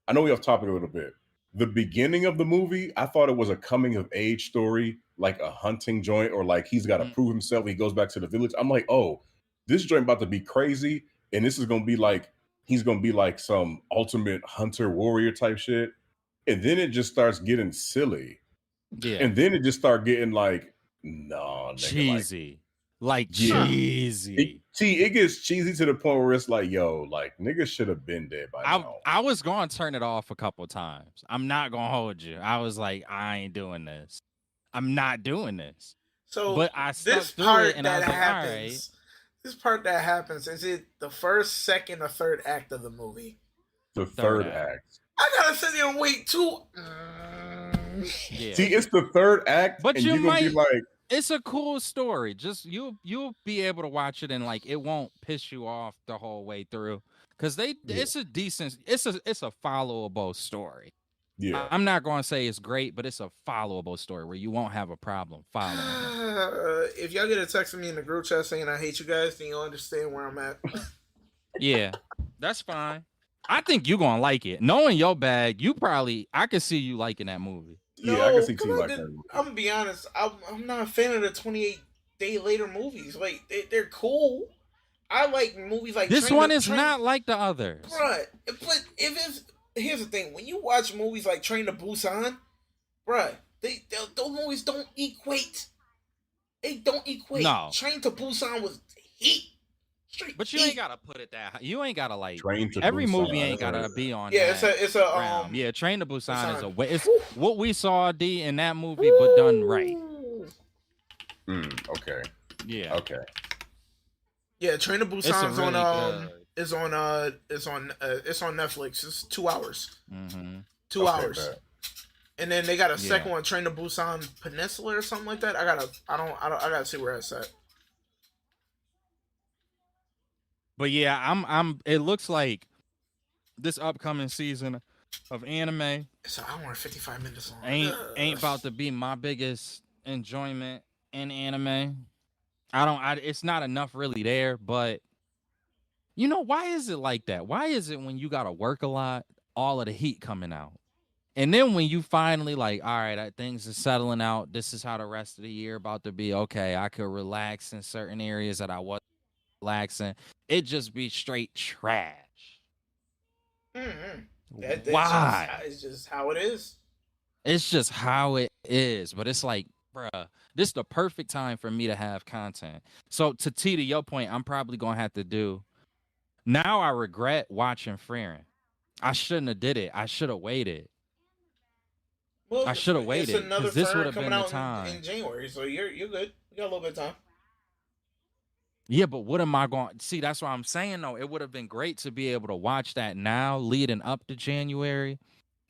I know we off topic a little bit. The beginning of the movie, I thought it was a coming of age story, like a hunting joint, or like he's got to Mhm. prove himself. He goes back to the village. I'm like, oh, this joint about to be crazy, and this is gonna be like he's gonna be like some ultimate hunter warrior type shit. And then it just starts getting silly, yeah. and then it just start getting like, nah, nigga, like Cheesy. Like yeah. cheesy. It gets cheesy to the point where it's like, yo, like niggas should have been dead by now. I was going to turn it off a couple times. I'm not going to hold you. I was like, I ain't doing this. I'm not doing this. So But I stuck this through part it, and I that was like, all right. happens, this part that happens, is it the first, second, or third act of the movie? The Third third act. act. I gotta sit there and wait too. Yeah. See, it's the third act, But and you you're gonna be might- like, It's a cool story. Just you'll be able to watch it and like it won't piss you off the whole way through. Cause it's a decent, it's a followable story. yeah. I'm not going to say it's great, but it's a followable story where you won't have a problem following it. If y'all get a text from me in the group chat saying I hate you guys, then you'll understand where I'm at. Yeah, that's fine. I think you're gonna like it. Knowing your bag, I could see you liking that movie. Yeah, I can see 'cause two like that. I'm gonna be honest. I'm not a fan of the 28 Day Later movies. Like they're cool. I like movies like This one is not like the others. Bruh, but here's the thing: when you watch movies like Train to Busan, bruh, those movies don't equate. They don't equate. No. Train to Busan was heat. Straight But you heat. ain't gotta put it that high. You ain't gotta like Train to every Busan, movie ain't I gotta heard. be on. Yeah, that it's a realm. Yeah, Train to Busan is a way. It's Woo. what we saw D in that movie, but done right. Okay. Yeah. Okay. Yeah, Train to It's a Busan's really on good. it's on Netflix. It's 2 hours. Mm-hmm. 2 Okay, hours. bet. And then they got a second Yeah. one, Train to Busan Peninsula or something like that. I gotta see where it's at. But yeah, I'm. It looks like this upcoming season of anime It's an hour and 55 minutes long. ain't about to be my biggest enjoyment in anime. It's not enough really there, but you know, why is it like that? Why is it when you gotta work a lot, all of the heat coming out? And then when you finally like, all right, things are settling out, this is how the rest of the year about to be, okay, I could relax in certain areas that I wasn't relaxing. It just be straight trash. Mm-hmm. Why? It's just how it is. It's just how it is. But it's like, bruh, this is the perfect time for me to have content. So to your point, I'm probably gonna have to do. Now I regret watching Freerin. I shouldn't have did it. I should have waited. Well, I should have waited, It's another 'cause this Fern would've coming been the out time. in January, so you're good. You got a little bit of time. Yeah, but what am I going see? That's what I'm saying though. It would have been great to be able to watch that now, leading up to January,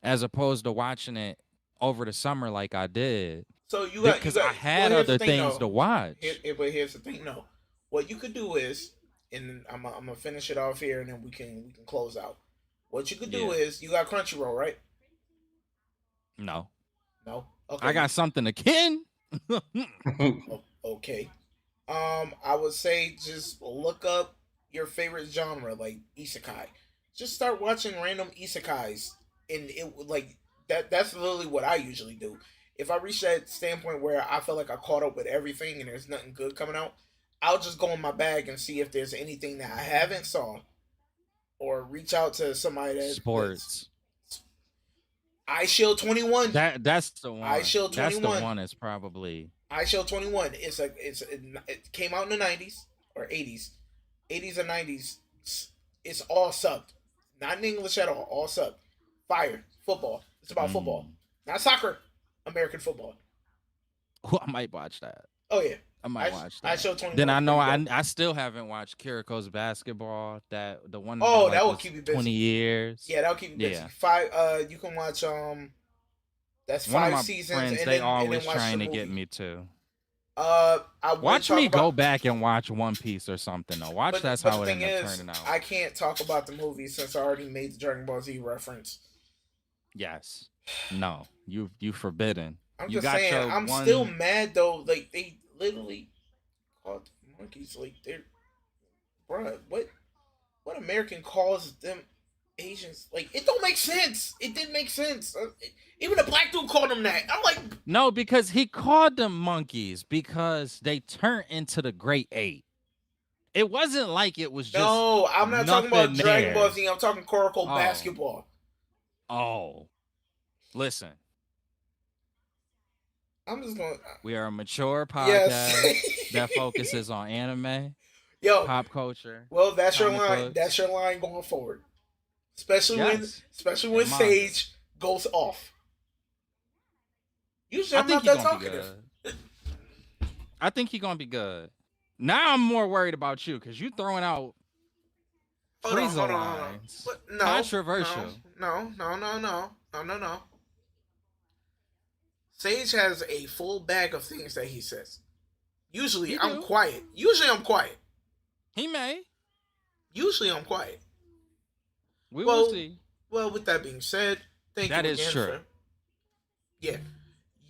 as opposed to watching it over the summer like I did. So you Because I got. had Here's the other thing, things though. to watch. But here's the thing, no. What you could do is, and I'm gonna finish it off here, and then we can close out. What you could do is, you got Crunchyroll, right? No. No. Okay. I got something akin. Okay. I would say just look up your favorite genre, like isekai. Just start watching random isekais, and it would like that. That's literally what I usually do. If I reach that standpoint where I feel like I caught up with everything and there's nothing good coming out, I'll just go in my bag and see if there's anything that I haven't saw, or reach out to somebody that Sports. iShield 21. That's the one. iShield 21. That's the one. Is probably iShield 21. It came out in the 90s or 80s, 80s or 90s. It's all subbed, not in English at all subbed. Fire football. It's about football, not soccer. American football. Oh, I might watch that. Oh yeah, I might watch that. iShield 21. Then I know I still haven't watched Kiriko's Basketball. The one. Oh, that that will was keep you busy. 20 years. Yeah, that'll keep you busy. Yeah. You can watch that's One of 5 my seasons. friends, and they then, always watch trying the to get movie. me to. I Watch me go back and watch One Piece or something. Though watch But that's the how it thing ended up is, turning out. I can't talk about the movie since I already made the Dragon Ball Z reference. Yes. No. You forbidden. I'm You just got saying, your I'm one- still mad though. Like they literally called them monkeys. Like they're, bruh, what American calls them Asians? Like it don't make sense. It didn't make sense. Even the black dude called them that. I'm like, No, because he called them monkeys because they turned into the Great Eight. It wasn't like it was just. no, I'm not talking about nothing Dragon Ball there. Z. I'm talking Kuroko Oh. basketball. Oh, listen, I'm just going. we are a mature podcast Yes. that focuses on anime, Yo, pop culture. well, that's your comic line. books. That's your line going forward. Especially Yes. when And manga. Sage goes off. Usually I I'm think not he's that gonna be talkative. good. I think he's gonna be good. Now I'm more worried about you because you throwing out Hold on, Frieza hold on, hold on. lines. What? No, Controversial. No. Sage has a full bag of things that he says. Usually He I'm do. quiet. He may. Usually I'm quiet. We Well, will see. Well, with that being said, thank That you is again true. for. Yeah.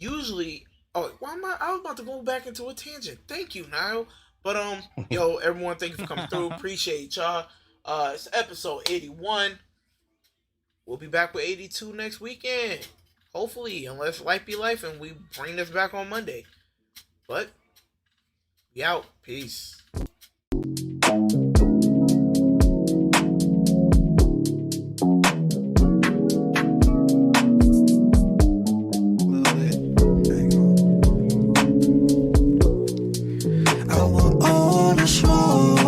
Usually, why am I was about to go back into a tangent. Thank you, Niall. But yo, everyone, thank you for coming through. Appreciate y'all. It's episode 81. We'll be back with 82 next weekend. Hopefully, unless life be life and we bring this back on Monday. But we out. Peace. I want all the smoke.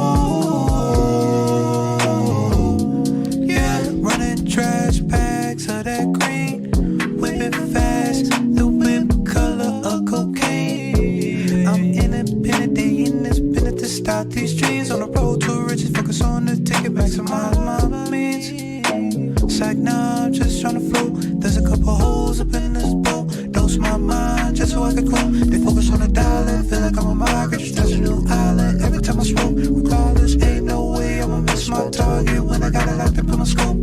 Yeah, running trash bags of that green, whipping fast, the whip color of cocaine. I'm independent, they in this minute to stop these dreams on the road to riches. Focus on the ticket, maximize my means. It's like nah, I'm just trying to float. There's a couple holes up in this boat. Dose my mind just so I can quote. They focus on the dollar, feel like I'm a migrant, just touch a new island. Every time I smoke, regardless, ain't no way I'ma miss my target when I got it locked up in my scope.